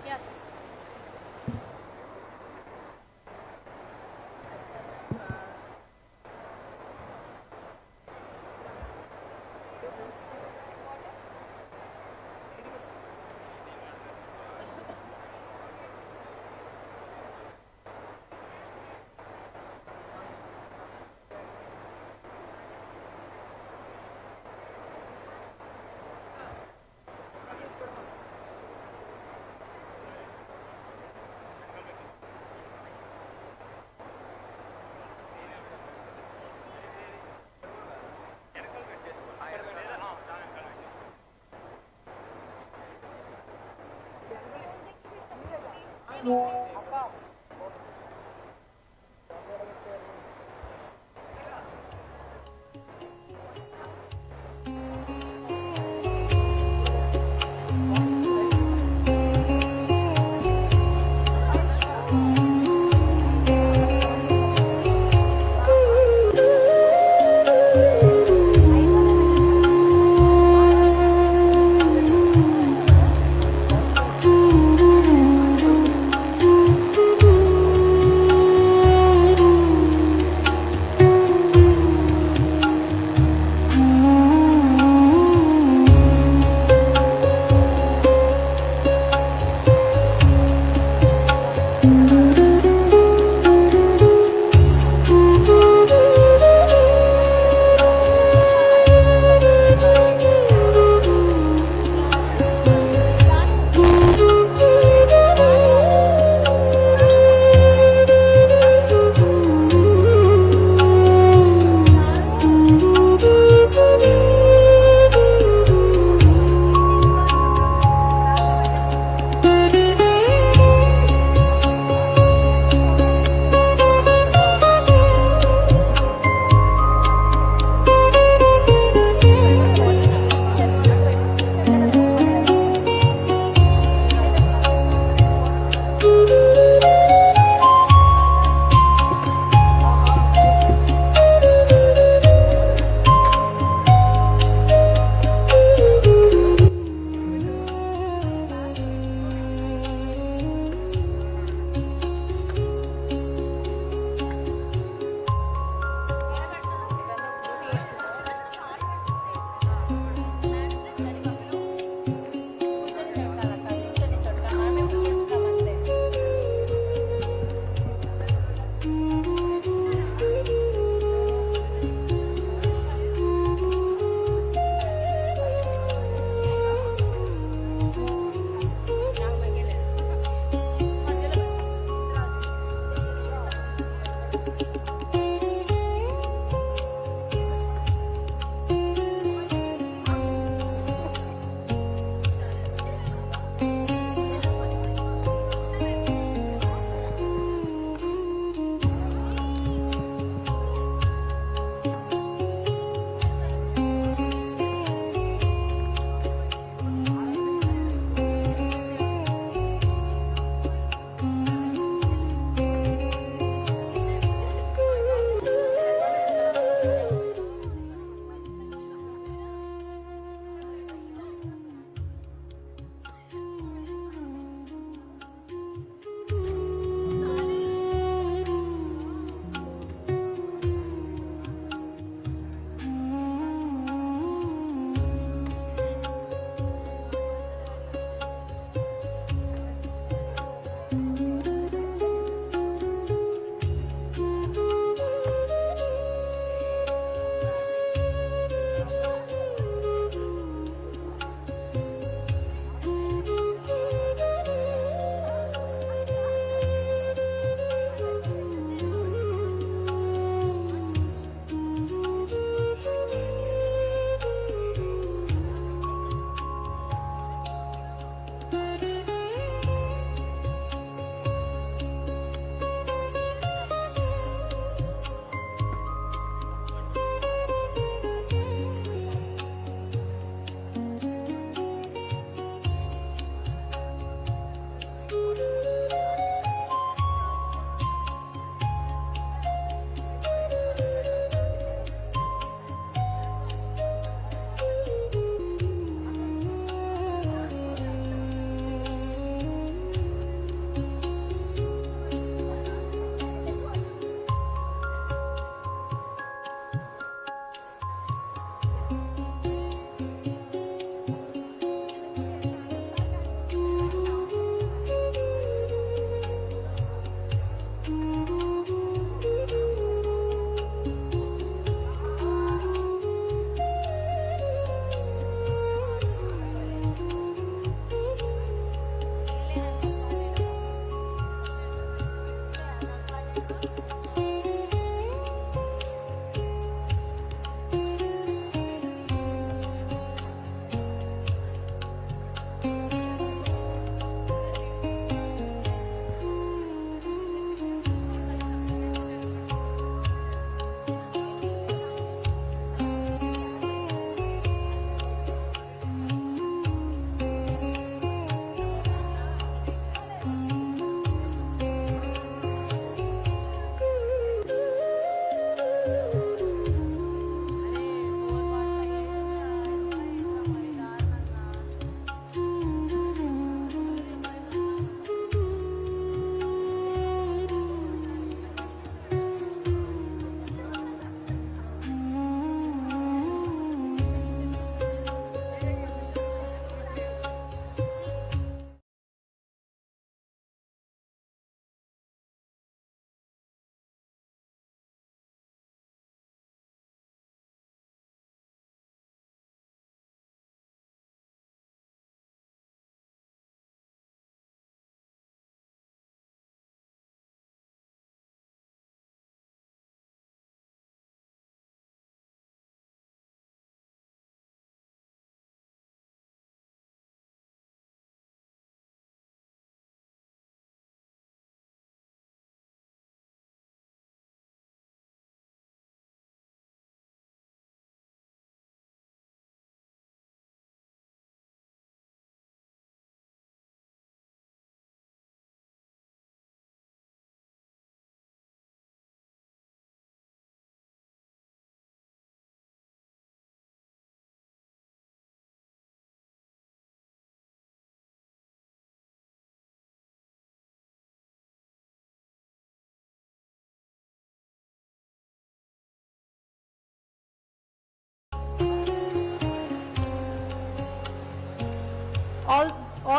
Yes.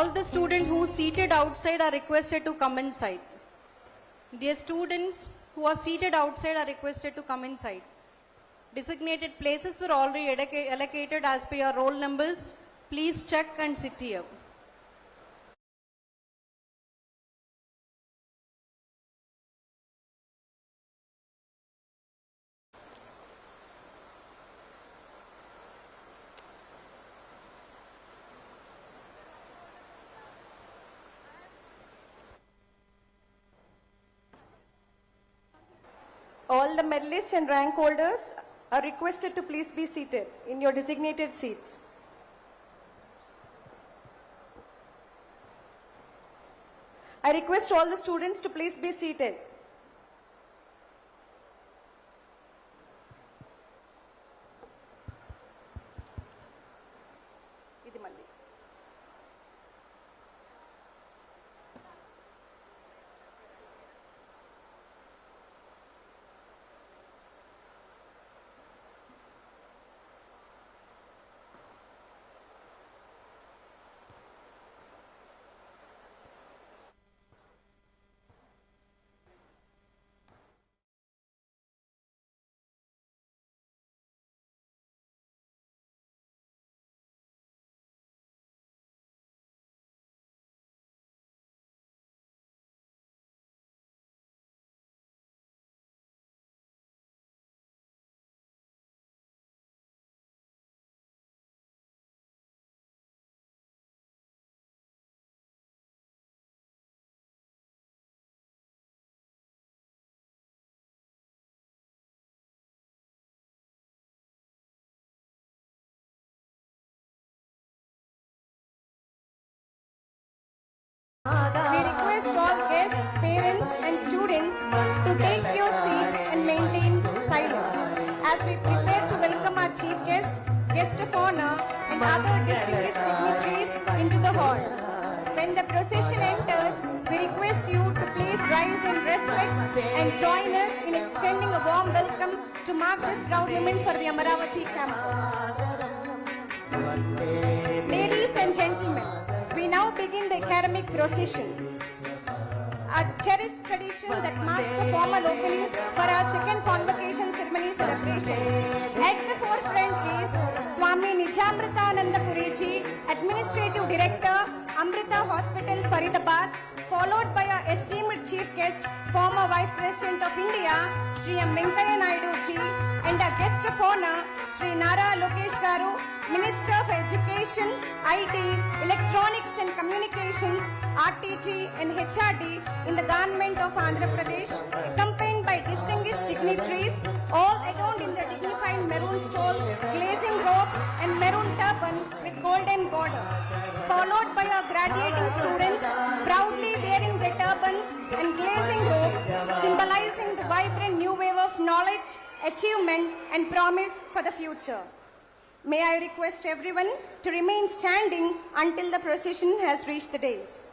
All the students who seated outside are requested to come inside. Dear students who are seated outside are requested to come inside. Designated places were already allocated as per your roll numbers. Please check and sit here. All the medalists and rank holders are requested to please be seated in your designated seats. I request all the students to please be seated. Idi mandi. We request all guests, parents and students to take your seats and maintain silence as we prepare to welcome our chief guest, guest of honor and other distinguished dignitaries into the hall. When the procession enters, we request you to please rise in respect and join us in extending a warm welcome to mark this proud moment for the Amaravati campus. Ladies and gentlemen, we now begin the academic procession, a cherished tradition that marks the formal opening for our second convocation ceremony celebrations. At the forefront is Swami Nijamritananda Puriji, Administrative Director, Amrita Hospital, Faridabad, followed by our esteemed chief guest, former Vice President of India, Sri M. Venkaiah Naidu ji, and our guest of honor, Sri Nara Lokesh Garu, Minister of Education, IT, Electronics and Communications, RTG and HRD in the government of Andhra Pradesh, accompanied by distinguished dignitaries, all adorned in their dignified maroon stole, glazing robe and maroon turban with golden border, followed by our graduating students proudly wearing their turbans and glazing robes, symbolizing the vibrant new wave of knowledge, achievement and promise for the future. May I request everyone to remain standing until the procession has reached the dais.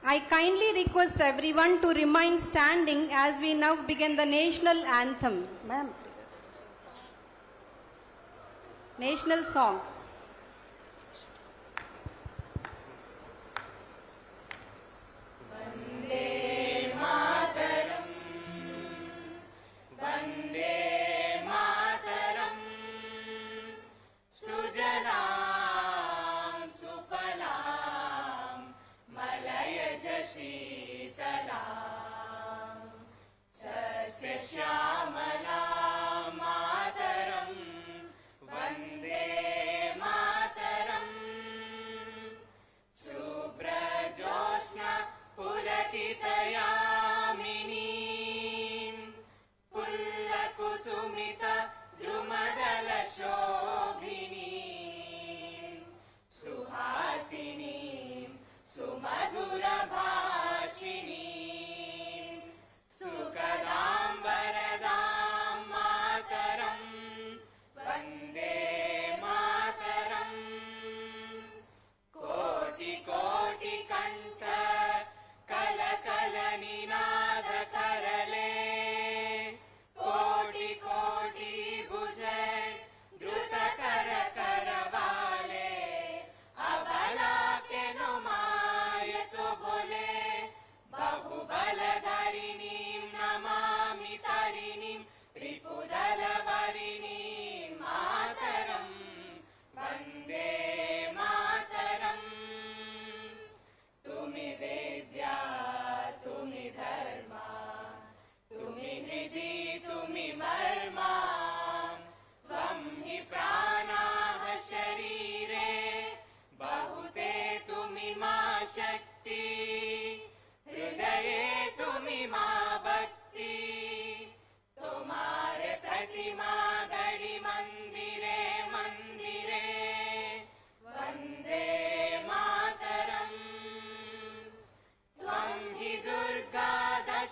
I kindly request everyone to remain standing as we now begin the national anthem. Ma'am. National song. Shyamala मातरम वंदे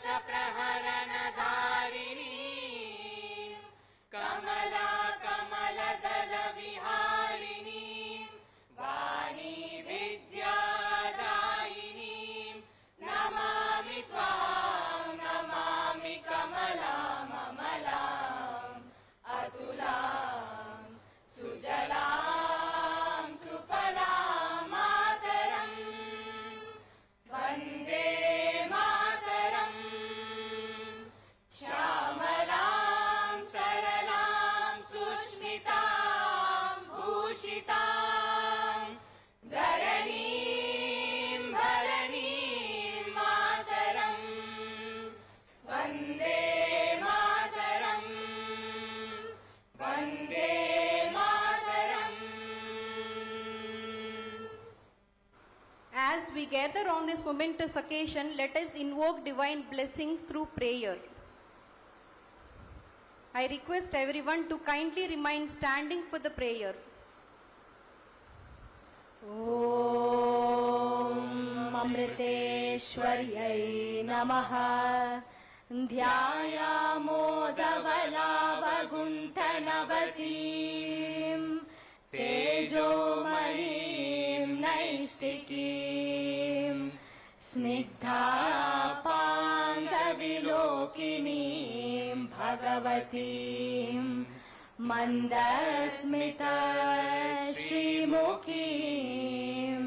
पाशप्रहरणधारिणीं कमला कमलदलविहारिणीं वाणी विद्यादायिनीं नमामि त्वां नमामि कमलाम् अमलाम् अतुलां सुजलां सुफलां मातरम् वन्दे मातरम् श्यामलां सरलां सुष्मितां भूषितां धरणीं भरणीं मातरम् Vande Mataram Vande Mataram. As we gather on this momentous occasion, let us invoke divine blessings through prayer. I request everyone to kindly remain standing for the prayer. ॐ अमृतेश्वर्यै नमः. ध्यायामो धवलावगुण्ठनवतीं तेजोमयीं नैष्टिकीं स्निग्धापाङ्गविलोकिनीं भगवतीं मन्दस्मितश्रीमुखीं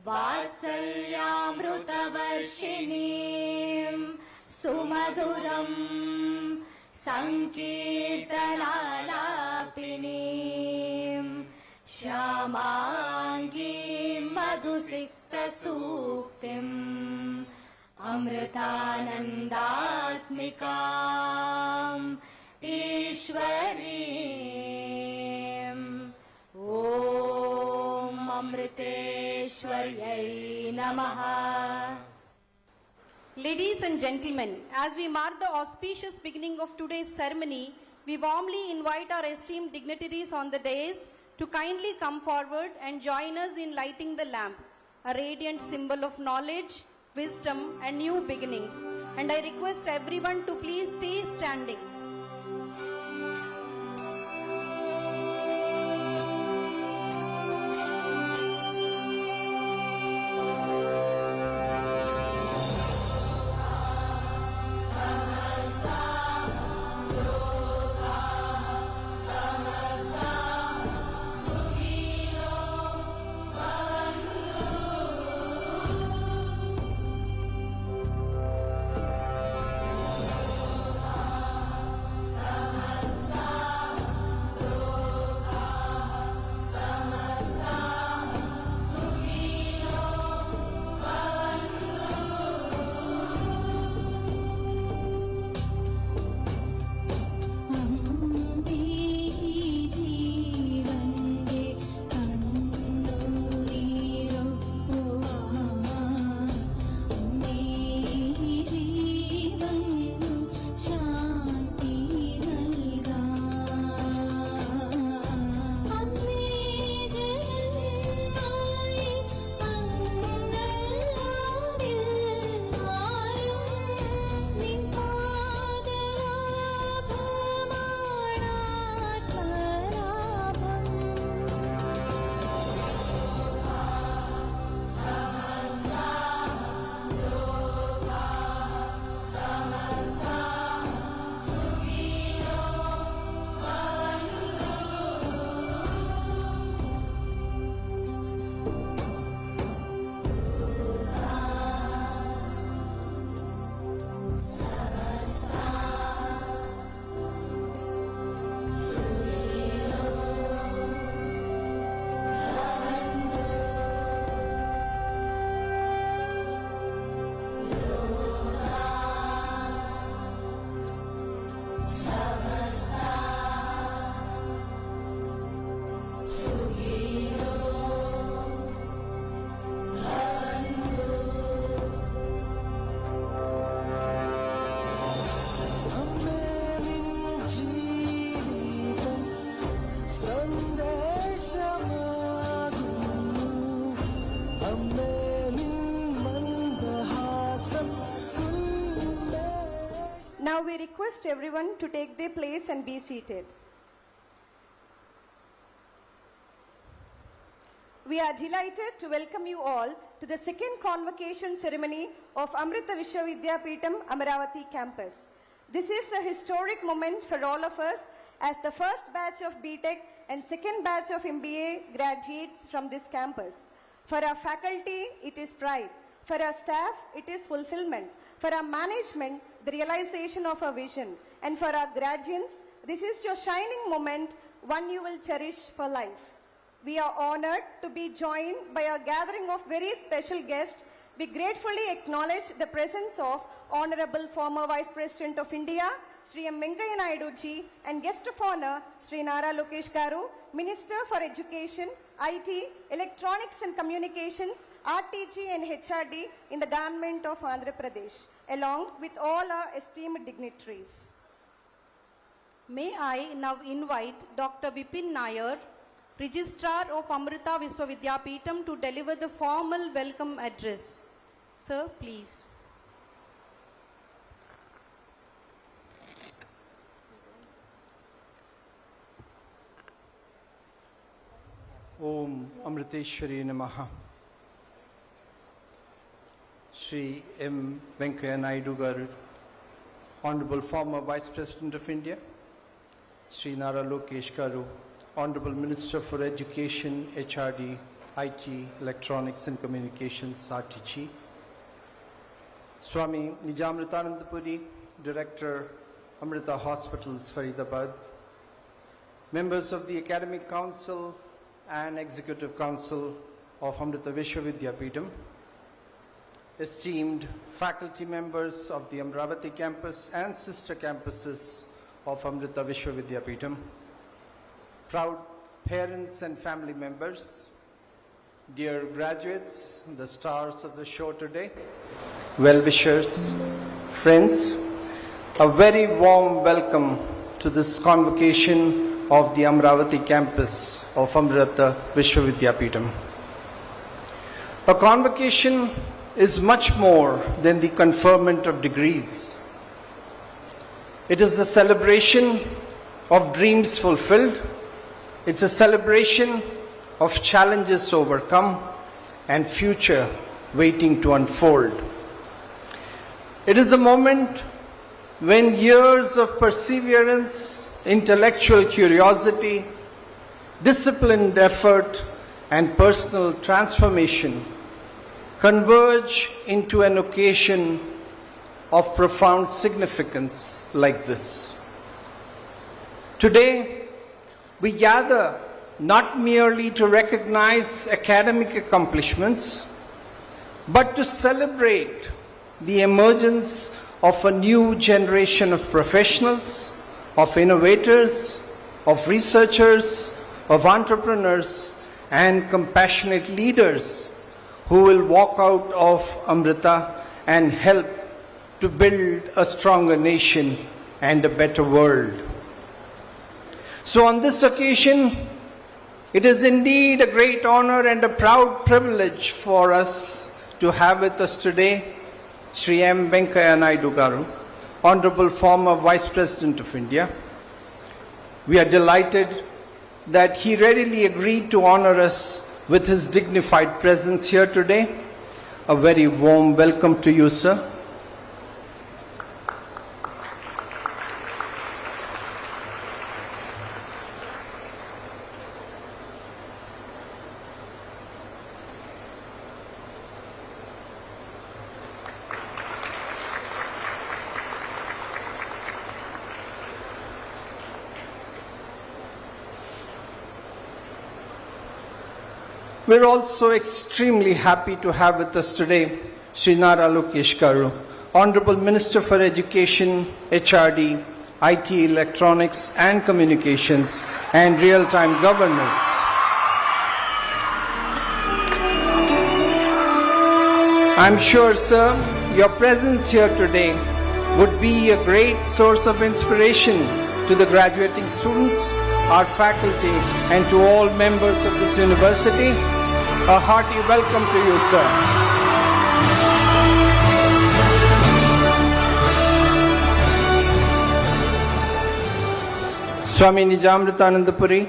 वात्सल्यामृतवर्षिणीं सुमधुरं सङ्कीर्तनालापिनीं श्यामाङ्गीं मधुसिक्तसूक्तिम् अमृतानन्दात्मिकाम् ईश्वरीम्. ॐ अमृतेश्वर्यै नमः. Ladies and gentlemen, as we mark the auspicious beginning of today's ceremony, we warmly invite our esteemed dignitaries on the dais to kindly come forward and join us in lighting the lamp, a radiant symbol of knowledge, wisdom and new beginnings. And I request everyone to please stay standing. we request everyone to take their place and be seated. We are delighted to welcome you all to the second convocation ceremony of Amrita Vishwavidyapeetham Amaravati campus. This is a historic moment for all of us as the first batch of BTech and second batch of MBA graduates from this campus. For our faculty, it is pride. For our staff, it is fulfillment. For our management, the realization of our vision. And for our graduates, this is your shining moment, one you will cherish for life. We are honored to be joined by a gathering of very special guests. We gratefully acknowledge the presence of Honorable former Vice President of India, Sri M. Venkaiah Naidu ji, and guest of honor, Sri Nara Lokesh Garu, Minister for Education, IT, Electronics and Communications, RTG and HRD in the government of Andhra Pradesh, along with all our esteemed dignitaries. May I now invite Dr. Bipin Nair, Registrar of Amrita Vishwavidyapeetham, to deliver the formal welcome address. Sir, please. Om Amriteshwari Namaha. Sri M. Venkaiah Naidu Garu, Honorable former Vice President of India, Sri Nara Lokesh Garu, Honorable Minister for Education, HRD, IT, Electronics and Communications, RTG, Swami Nijamritananda Puri, Director, Amrita Hospitals, Faridabad, members of the Academic Council and Executive Council of Amrita Vishwavidyapeetham, esteemed faculty members of the Amaravati campus and sister campuses of Amrita Vishwavidyapeetham, proud parents and family members, dear graduates, the stars of the show today, well-wishers, friends, a very warm welcome to this convocation of the Amaravati campus of Amrita Vishwavidyapeetham. A convocation is much more than the conferment of degrees. It is a celebration of dreams fulfilled. It's a celebration of challenges overcome and future waiting to unfold. It is a moment when years of perseverance, intellectual curiosity, disciplined effort, and personal transformation converge into an occasion of profound significance like this. Today, we gather not merely to recognize academic accomplishments, but to celebrate the emergence of a new generation of professionals, of innovators, of researchers, of entrepreneurs, and compassionate leaders who will walk out of Amrita and help to build a stronger nation and a better world. So on this occasion, it is indeed a great honor and a proud privilege for us to have with us today Sri M. Venkaiah Naidu Garu, Honorable former Vice President of India. We are delighted that he readily agreed to honor us with his dignified presence here today. A very warm welcome to you, sir. We're also extremely happy to have with us today Sri Nara Lokesh Garu, Honorable Minister for Education, HRD, IT, Electronics and Communications, and Real-Time Governance. I'm sure, sir, your presence here today would be a great source of inspiration to the graduating students, our faculty, and to all members of this university. A hearty welcome to you, sir. Swami Nijamritanandapuri,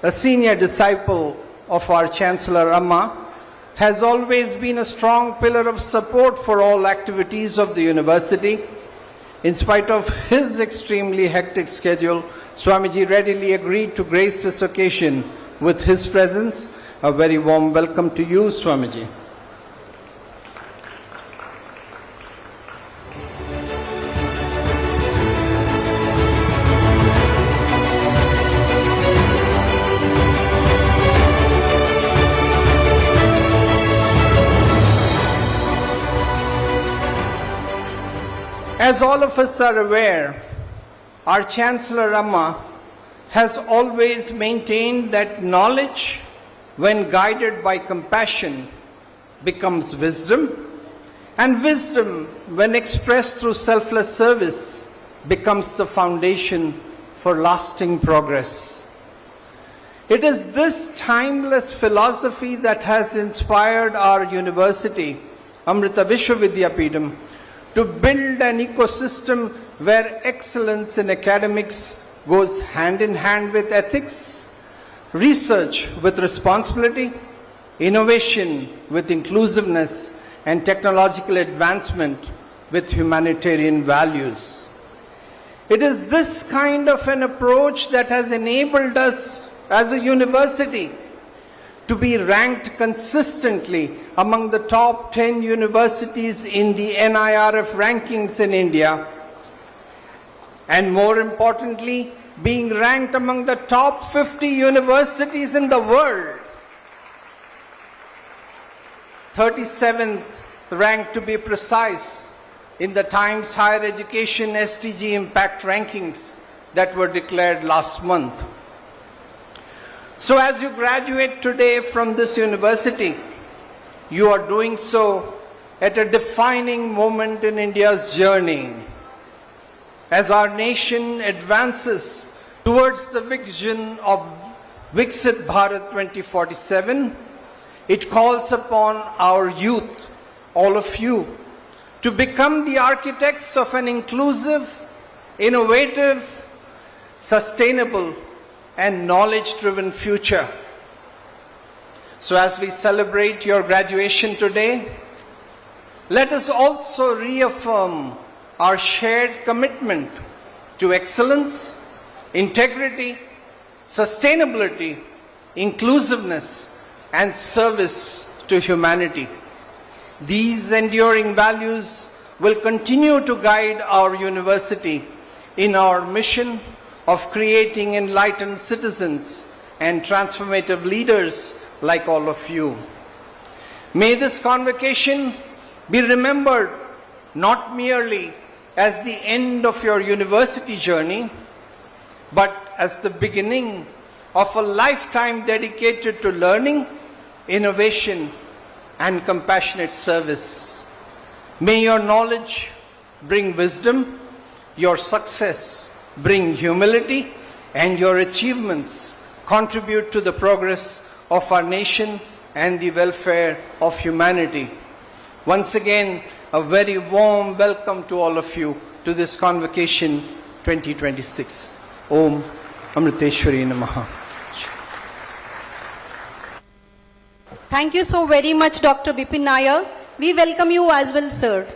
a senior disciple of our Chancellor Amma, has always been a strong pillar of support for all activities of the university. In spite of his extremely hectic schedule, Swamiji readily agreed to grace this occasion with his presence. A very warm welcome to you, Swamiji. As all of us are aware, our Chancellor Amma has always maintained that knowledge, when guided by compassion, becomes wisdom, and wisdom, when expressed through selfless service, becomes the foundation for lasting progress. It is this timeless philosophy that has inspired our university, Amrita Vishwa Vidyapeetham, to build an ecosystem where excellence in academics goes hand in hand with ethics, research with responsibility, innovation with inclusiveness, and technological advancement with humanitarian values. It is this kind of an approach that has enabled us as a university to be ranked consistently among the top 10 universities in the NIRF rankings in India, and more importantly, being ranked among the top 50 universities in the world. 37th rank to be precise in the Times Higher Education SDG Impact Rankings that were declared last month. So as you graduate today from this university, you are doing so at a defining moment in India's journey. As our nation advances towards the vision of Viksit Bharat 2047, it calls upon our youth, all of you, to become the architects of an inclusive, innovative, sustainable, and knowledge-driven future. So as we celebrate your graduation today, let us also reaffirm our shared commitment to excellence, integrity, sustainability, inclusiveness, and service to humanity. These enduring values will continue to guide our university in our mission of creating enlightened citizens and transformative leaders like all of you. May this convocation be remembered not merely as the end of your university journey, but as the beginning of a lifetime dedicated to learning, innovation, and compassionate service. May your knowledge bring wisdom, your success bring humility, and your achievements contribute to the progress of our nation and the welfare of humanity. Once again, a very warm welcome to all of you to this Convocation 2026. Om Amriteshwari Namaha. Thank you so very much, Dr. Bipin Nair. We welcome you as well, sir.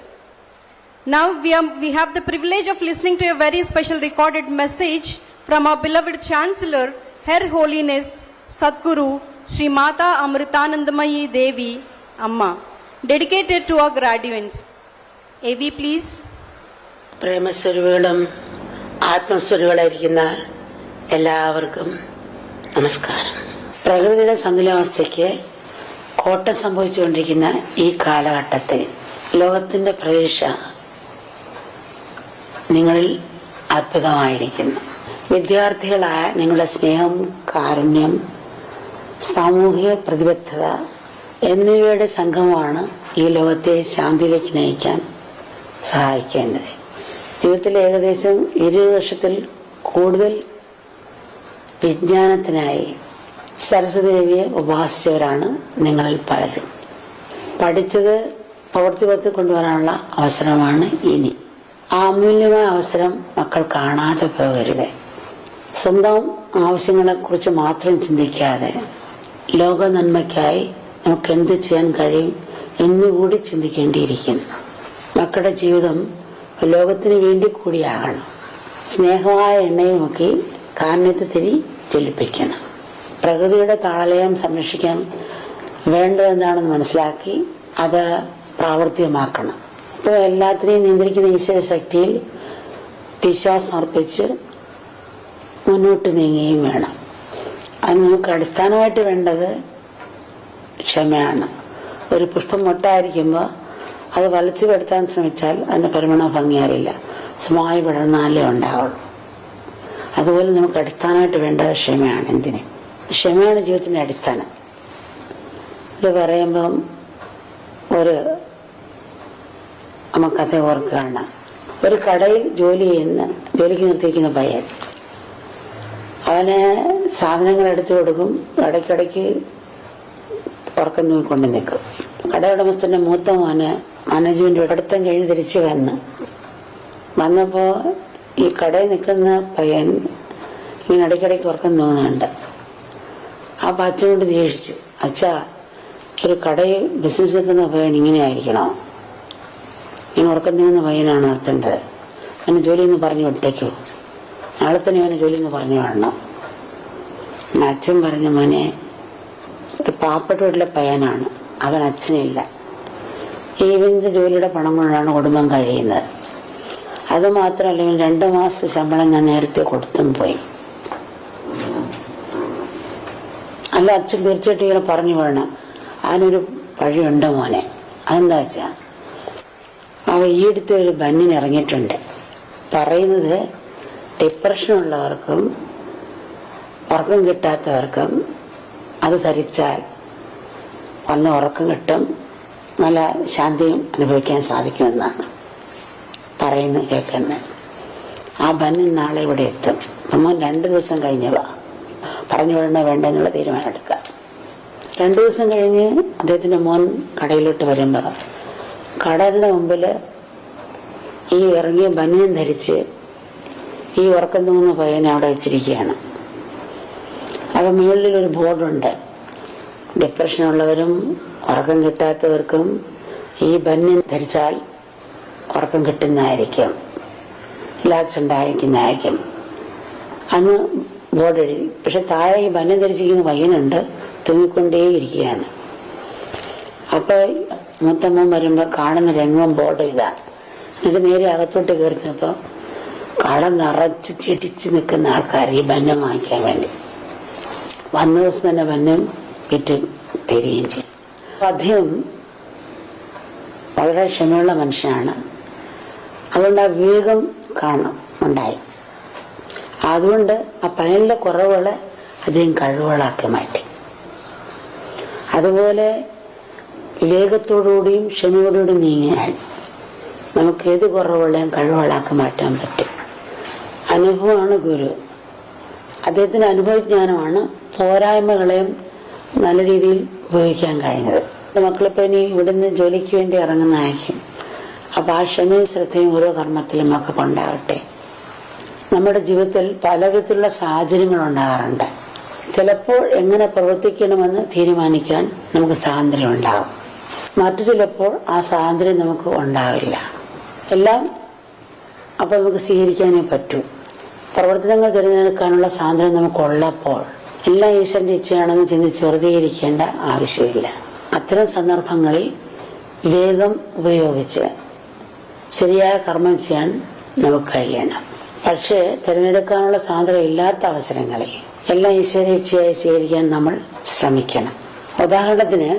Now we have the privilege of listening to a very special recorded message from our beloved Chancellor, Her Holiness Sadguru Sri Mata Amritanandamayi Devi Amma, dedicated to our graduates. AV, please. പ്രേമസ്വരൂപികളും ആത്മസ്വരൂപികളായിരിക്കുന്ന എല്ലാവർക്കും നമസ്കാരം. പ്രകൃതിയുടെ സന്തുലിതാവസ്ഥയ്ക്ക് കോട്ടം സംഭവിച്ചുകൊണ്ടിരിക്കുന്ന ഈ കാലഘട്ടത്തിൽ ലോകത്തിന്റെ പ്രതീക്ഷ നിങ്ങളിൽ അത്ഭുതമായിരിക്കുന്നു. വിദ്യാർത്ഥികളായ നിങ്ങളുടെ സ്നേഹം, കാരുണ്യം, സാമൂഹിക പ്രതിബദ്ധത എന്നിവയുടെ സംഗമമാണ് ഈ ലോകത്തെ ശാന്തിയിലേക്ക് നയിക്കാൻ സഹായിക്കേണ്ടത്. ജീവിതത്തിൽ ഏകദേശം 20 വർഷത്തിൽ കൂടുതൽ വിജ്ഞാനത്തിനായി സരസ്വതി ദേവിയെ ഉപാസിച്ചവരാണ് നിങ്ങളിൽ പലരും. പഠിച്ചത് പ്രവൃത്തിപഥത്തിൽ കൊണ്ടുവരാനുള്ള അവസരമാണ് ഇനി. ആ അമൂല്യമായ അവസരം മക്കൾ കാണാതെ പോകരുത്. സ്വന്തം ആവശ്യങ്ങളെക്കുറിച്ച് മാത്രം ചിന്തിക്കാതെ ലോക നന്മയ്ക്കായി നമുക്ക് എന്ത് ചെയ്യാൻ കഴിയും എന്നുകൂടി ചിന്തിക്കേണ്ടിയിരിക്കുന്നു. മക്കളുടെ ജീവിതം ലോകത്തിന് വേണ്ടി കൂടിയാകണം. സ്നേഹമായ എണ്ണയും നോക്കി കാരുണ്യത്തെ തിരി ജ്വലിപ്പിക്കണം. പ്രകൃതിയുടെ താളലയം സംരക്ഷിക്കാൻ വേണ്ടതെന്താണെന്ന് മനസ്സിലാക്കി അത് പ്രാവർത്തികമാക്കണം. അപ്പോൾ എല്ലാത്തിനെയും നിയന്ത്രിക്കുന്ന ഈശ്വര ശക്തിയിൽ വിശ്വാസം അർപ്പിച്ച് മുന്നോട്ട് നീങ്ങുകയും വേണം. അത് നമുക്ക് അടിസ്ഥാനമായിട്ട് വേണ്ടത് ക്ഷമയാണ്. ഒരു പുഷ്പം മൊട്ടായിരിക്കുമ്പോൾ അത് വലിച്ചു പെടുത്താൻ ശ്രമിച്ചാൽ അതിന്റെ പരിമണ ഭംഗി അറിയില്ല, സ്വമായി വിടർന്നാലേ ഉണ്ടാവുള്ളൂ. അതുപോലെ നമുക്ക് അടിസ്ഥാനമായിട്ട് വേണ്ടത് ക്ഷമയാണ്. എന്തിന്? ക്ഷമയാണ് ജീവിതത്തിന്റെ അടിസ്ഥാനം. ഇത് പറയുമ്പം ഒരു നമുക്കത് ഓർക്കുകയാണ്. ഒരു കടയിൽ ജോലിക്ക് നിർത്തിയിരിക്കുന്ന പയ്യൻ, അവന് സാധനങ്ങൾ എടുത്തു കൊടുക്കും, ഇടയ്ക്കിടയ്ക്ക് ഉറക്കം തൂങ്ങിക്കൊണ്ട് നിൽക്കും. കടയുടമസ്ഥന്റെ മൂത്ത മോന് മാനേജ്മെന്റ് പഠിത്തം കഴിഞ്ഞ് തിരിച്ച് വന്നപ്പോ ഈ കടയിൽ നിൽക്കുന്ന പയ്യൻ ഇങ്ങനെ ഇടയ്ക്കിടയ്ക്ക് ഉറക്കം തൂങ്ങുന്നുണ്ട്. ആ അച്ഛനോട് ദേഷിച്ചു, അച്ഛാ, ഒരു കടയിൽ ബിസിനസ് നിൽക്കുന്ന പയ്യൻ ഇങ്ങനെ ആയിരിക്കണോ? ഇങ്ങനെ ഉറക്കം തൂങ്ങുന്ന പയ്യനാണ് നിർത്തേണ്ടത്. അവന് ജോലിയെന്ന് പറഞ്ഞു വിട്ടേക്കൂ, നാളെ തന്നെ അവന് ജോലിയെന്ന് പറഞ്ഞു വേണം. അച്ഛൻ പറഞ്ഞു, മോനെ, ഒരു പാവപ്പെട്ട വീട്ടിലെ പയ്യനാണ്, അവൻ അച്ഛനില്ല, ഇവന്റെ ജോലിയുടെ പണം കൊണ്ടാണ് കുടുംബം കഴിയുന്നത്. അത് മാത്രമല്ല, ഇവൻ 2 മാസത്തെ ശമ്പളം ഞാൻ നേരത്തെ കൊടുത്തും പോയി. അല്ല, അച്ഛൻ തീർച്ചയായിട്ടും ഇങ്ങനെ പറഞ്ഞു വേണം. അതിനൊരു വഴിയുണ്ട് മോനെ. അതെന്താ വെച്ചാ, അവ ഈടുത്ത ഒരു ബന്നിന് ഇറങ്ങിയിട്ടുണ്ട്. പറയുന്നത് ഡിപ്രഷനുള്ളവർക്കും ഉറക്കം കിട്ടാത്തവർക്കും അത് ധരിച്ചാൽ നല്ല ഉറക്കം കിട്ടും, നല്ല ശാന്തിയും അനുഭവിക്കാൻ സാധിക്കുമെന്നാണ് പറയുന്നത്, കേൾക്കുന്നത്. ആ ബന്നൻ നാളെ ഇവിടെ എത്തും. നമ്മൾ 2 ദിവസം കഴിഞ്ഞവ പറഞ്ഞു വിടണോ വേണ്ട എന്നുള്ള തീരുമാനം എടുക്കുക. 2 ദിവസം കഴിഞ്ഞ് അദ്ദേഹത്തിന്റെ മോൻ കടയിലോട്ട് വരുമ്പോൾ കടലിന്റെ മുമ്പിൽ ഈ ഇറങ്ങിയ ബനിയൻ ധരിച്ച് ഈ ഉറക്കം തൂങ്ങുന്ന പയ്യനെ അവിടെ വെച്ചിരിക്കുകയാണ്. അത് മുകളിലൊരു ബോർഡുണ്ട്, ഡിപ്രഷനുള്ളവരും ഉറക്കം കിട്ടാത്തവർക്കും ഈ ബനിയൻ ധരിച്ചാൽ ഉറക്കം കിട്ടുന്നതായിരിക്കും, റിലാക്സ് ഉണ്ടായിരിക്കുന്നതായിരിക്കും അന്ന് ബോർഡ് എഴുതി. പക്ഷെ താഴെ ഈ ബനിയൻ ധരിച്ചിരിക്കുന്ന പയ്യനുണ്ട്, തൂങ്ങിക്കൊണ്ടേയിരിക്കുകയാണ്. അപ്പൊ മൂത്തമ്മ വരുമ്പോ കാണുന്ന രംഗം ബോർഡ് ഇതാണ്. എന്നിട്ട് നേരെ അകത്തോട്ട് കയറുന്നപ്പോ കട നിറച്ച് ചിടിച്ച് നിൽക്കുന്ന ആൾക്കാർ ഈ ബന്നം വാങ്ങിക്കാൻ വേണ്ടി വന്ന ദിവസം തന്നെ ബന്നം വിറ്റ് തരികയും ചെയ്യും. അപ്പൊ അദ്ദേഹം വളരെ ക്ഷമയുള്ള മനുഷ്യനാണ്. അതുകൊണ്ട് ആ വിവേകം ഉണ്ടായി. അതുകൊണ്ട് ആ പയ്യനിലെ കുറവുകളെ അദ്ദേഹം കഴിവുകളാക്കി മാറ്റി. അതുപോലെ വിവേകത്തോടുകൂടിയും ക്ഷമയോടുകൂടിയും നീങ്ങിയാൽ നമുക്ക് ഏത് കുറവുകളെയും കഴിവുകളാക്കി മാറ്റാൻ പറ്റും. അനുഭവമാണ് ഗുരു. അദ്ദേഹത്തിന്റെ അനുഭവജ്ഞാനമാണ് പോരായ്മകളെയും നല്ല രീതിയിൽ ഉപയോഗിക്കാൻ കഴിഞ്ഞത്. മക്കളിപ്പോ ഇനി ഇവിടുന്ന് ജോലിക്ക് വേണ്ടി ഇറങ്ങുന്നതായിരിക്കും. അപ്പൊ ആ ക്ഷമയും ശ്രദ്ധയും ഓരോ കർമ്മത്തിലും ഒക്കെ കൊണ്ടാവട്ടെ. നമ്മുടെ ജീവിതത്തിൽ പലവിധത്തിലുള്ള സാഹചര്യങ്ങൾ ഉണ്ടാകാറുണ്ട്. ചിലപ്പോൾ എങ്ങനെ പ്രവർത്തിക്കണമെന്ന് തീരുമാനിക്കാൻ നമുക്ക് സ്വാതന്ത്ര്യം ഉണ്ടാകും, മറ്റു ചിലപ്പോൾ ആ സ്വാതന്ത്ര്യം നമുക്ക് ഉണ്ടാവില്ല. എല്ലാം അപ്പോൾ നമുക്ക് സ്വീകരിക്കാനേ പറ്റൂ. പ്രവർത്തനങ്ങൾ തിരഞ്ഞെടുക്കാനുള്ള സ്വാതന്ത്ര്യം നമുക്കുള്ളപ്പോൾ എല്ലാം ഈശ്വരന്റെ ഇച്ഛയാണെന്ന് ചിന്തിച്ച് വെറുതെ ഇരിക്കേണ്ട ആവശ്യമില്ല. അത്തരം സന്ദർഭങ്ങളിൽ വിവേകം ഉപയോഗിച്ച് ശരിയായ കർമ്മം ചെയ്യാൻ നമുക്ക് കഴിയണം. പക്ഷേ തിരഞ്ഞെടുക്കാനുള്ള സ്വാതന്ത്ര്യം ഇല്ലാത്ത അവസരങ്ങളിൽ എല്ലാം ഈശ്വര ഇച്ഛയായി സ്വീകരിക്കാൻ നമ്മൾ ശ്രമിക്കണം. ഉദാഹരണത്തിന്,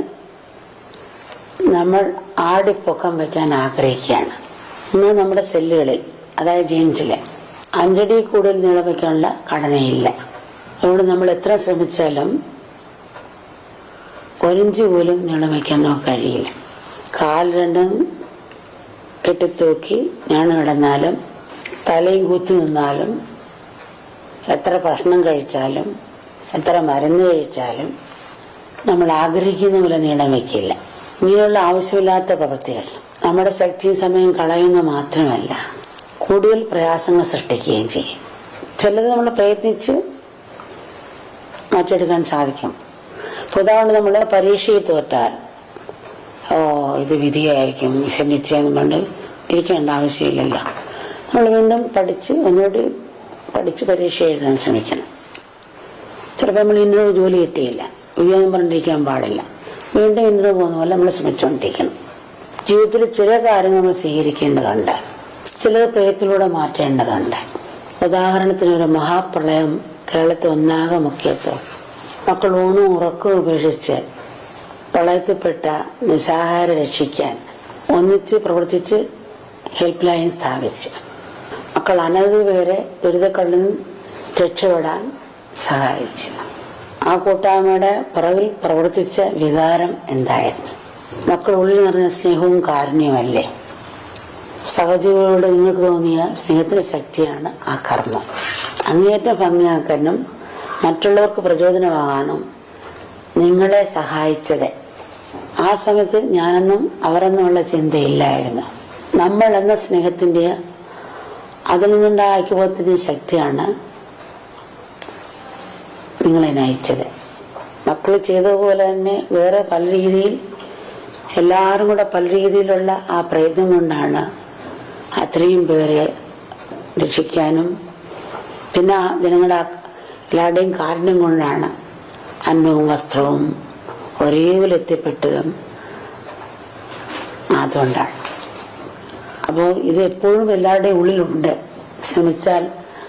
നമ്മൾ ആടിപ്പൊക്കം വയ്ക്കാൻ ആഗ്രഹിക്കുകയാണ്. ഇന്ന് നമ്മുടെ സെല്ലുകളിൽ, അതായത് ജീൻസില് 5 അടി കൂടുതൽ നീളം വയ്ക്കാനുള്ള ഘടനയില്ല. അതുകൊണ്ട് നമ്മൾ എത്ര ശ്രമിച്ചാലും 1 ഇഞ്ച് പോലും നീളം വയ്ക്കാൻ നമുക്ക് കഴിയില്ല. കാൽ രണ്ടും കെട്ടിത്തൂക്കി ഞാൻ കിടന്നാലും തലയും കുത്തി നിന്നാലും എത്ര ഭക്ഷണം കഴിച്ചാലും എത്ര മരുന്ന് കഴിച്ചാലും നമ്മൾ ആഗ്രഹിക്കുന്ന പോലെ നീളം വയ്ക്കില്ല. ഇങ്ങനെയുള്ള ആവശ്യമില്ലാത്ത പ്രവൃത്തികൾ നമ്മുടെ ശക്തിയും സമയം കളയുന്ന മാത്രമല്ല, കൂടുതൽ പ്രയാസങ്ങൾ സൃഷ്ടിക്കുകയും ചെയ്യും. ചിലത് നമ്മൾ പ്രയത്നിച്ച് മാറ്റിയെടുക്കാൻ സാധിക്കും. ഉദാഹരണം, നമ്മൾ പരീക്ഷയിൽ തോറ്റാൽ ഇത് വിധിയായിരിക്കും, നിശ്ചയെന്ന് കൊണ്ട് ഇരിക്കേണ്ട ആവശ്യമില്ലല്ലോ. നമ്മൾ വീണ്ടും ഒന്നുകൂടി പഠിച്ച് പരീക്ഷ എഴുതാൻ ശ്രമിക്കണം. ചിലപ്പോൾ നമ്മൾ ഇന്നൊരു ജോലി കിട്ടിയില്ല, വിധിയൊന്നും പറഞ്ഞിരിക്കാൻ പാടില്ല. വീണ്ടും ഇന്നൊരു പോകുന്ന പോലെ നമ്മൾ ശ്രമിച്ചുകൊണ്ടിരിക്കണം. ജീവിതത്തിൽ ചില കാര്യങ്ങൾ നമ്മൾ സ്വീകരിക്കേണ്ടതുണ്ട്, ചിലത് പ്രയത്നത്തിലൂടെ മാറ്റേണ്ടതുണ്ട്. ഉദാഹരണത്തിന്, ഒരു മഹാപ്രളയം കേരളത്തെ ഒന്നാകെ മുക്കിയപ്പോൾ മക്കൾ ഊണും ഉറക്കവും ഉപേക്ഷിച്ച് പ്രളയത്തിൽപ്പെട്ട നിസ്സഹായരെ രക്ഷിക്കാൻ ഒന്നിച്ച് പ്രവർത്തിച്ച് ഹെൽപ്പ് ലൈൻ സ്ഥാപിച്ച് മക്കൾ അനവധി പേരെ ദുരിതക്കള്ളിൽ നിന്ന് രക്ഷപ്പെടാൻ സഹായിച്ചു. ആ കൂട്ടായ്മയുടെ പുറകിൽ പ്രവർത്തിച്ച വികാരം എന്തായിരുന്നു? മക്കൾ ഉള്ളിൽ നിറഞ്ഞ സ്നേഹവും കാരുണ്യമല്ലേ? സഹജീവികളോട് നിങ്ങൾക്ക് തോന്നിയ സ്നേഹത്തിന്റെ ശക്തിയാണ് ആ കർമ്മം. അങ്ങേയറ്റം ഭംഗിയാക്കാനും മറ്റുള്ളവർക്ക് പ്രചോദനമാകാനും നിങ്ങളെ സഹായിച്ചത്. ആ സമയത്ത് ഞാനെന്നും അവരെന്നുമുള്ള ചിന്തയില്ലായിരുന്നു. നമ്മൾ എന്ന സ്നേഹത്തിന്റെ അതിൽ നിന്നുണ്ടായ ഐക്യബോധത്തിന്റെ ശക്തിയാണ് നിങ്ങളെ നയിച്ചത്. മക്കൾ ചെയ്തതുപോലെ തന്നെ വേറെ പല രീതിയിൽ എല്ലാവരും കൂടെ പല രീതിയിലുള്ള ആ പ്രയത്നം കൊണ്ടാണ് അത്രയും പേരെ രക്ഷിക്കാനും, പിന്നെ ജനങ്ങളുടെ എല്ലാവരുടെയും കാരുണ്യം കൊണ്ടാണ് അന്നവും വസ്ത്രവും ഒരേപോലെ എത്തിപ്പെട്ടതും. അതുകൊണ്ടാണ്. അപ്പോൾ ഇത് എപ്പോഴും എല്ലാവരുടെയും ഉള്ളിലുണ്ട്. ശ്രമിച്ചാൽ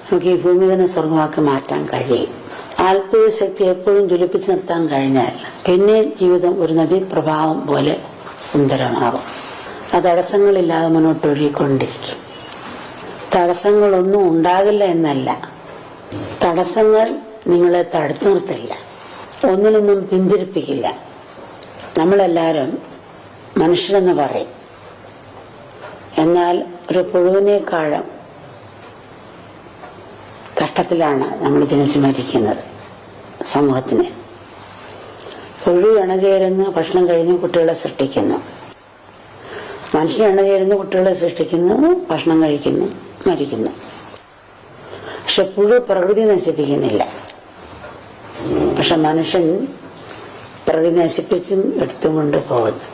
നമുക്ക് ഈ ഭൂമി തന്നെ സ്വർഗമാക്കി മാറ്റാൻ കഴിയും. ആത്മീയ ശക്തി എപ്പോഴും ജ്വലിപ്പിച്ച് നിർത്താൻ കഴിഞ്ഞാൽ പിന്നെ ജീവിതം ഒരു നദീപ്രഭാവം പോലെ സുന്ദരമാകും. ആ തടസ്സങ്ങളില്ലാതെ മുന്നോട്ട് ഒഴുകിക്കൊണ്ടിരിക്കും. തടസ്സങ്ങളൊന്നും ഉണ്ടാകില്ല എന്നല്ല, തടസ്സങ്ങൾ നിങ്ങളെ തടുത്തു നിർത്തില്ല, ഒന്നിനൊന്നും പിന്തിരിപ്പിക്കില്ല. നമ്മളെല്ലാവരും മനുഷ്യരെന്ന് പറയും, എന്നാൽ ഒരു പുഴുവിനേക്കാളും കഷ്ടത്തിലാണ് നമ്മൾ ജനിച്ചു മരിക്കുന്നത്. സമൂഹത്തിന് പുഴു ഇണചേരുന്ന ഭക്ഷണം കഴിഞ്ഞ് കുട്ടികളെ സൃഷ്ടിക്കുന്നു, മനുഷ്യൻ ഇണചേരുന്ന കുട്ടികളെ സൃഷ്ടിക്കുന്നു, ഭക്ഷണം കഴിക്കുന്നു, മരിക്കുന്നു. പക്ഷെ പുഴു പ്രകൃതി നശിപ്പിക്കുന്നില്ല. പക്ഷെ മനുഷ്യൻ പ്രകൃതി നശിപ്പിച്ചും എടുത്തുകൊണ്ട് പോകുന്നു.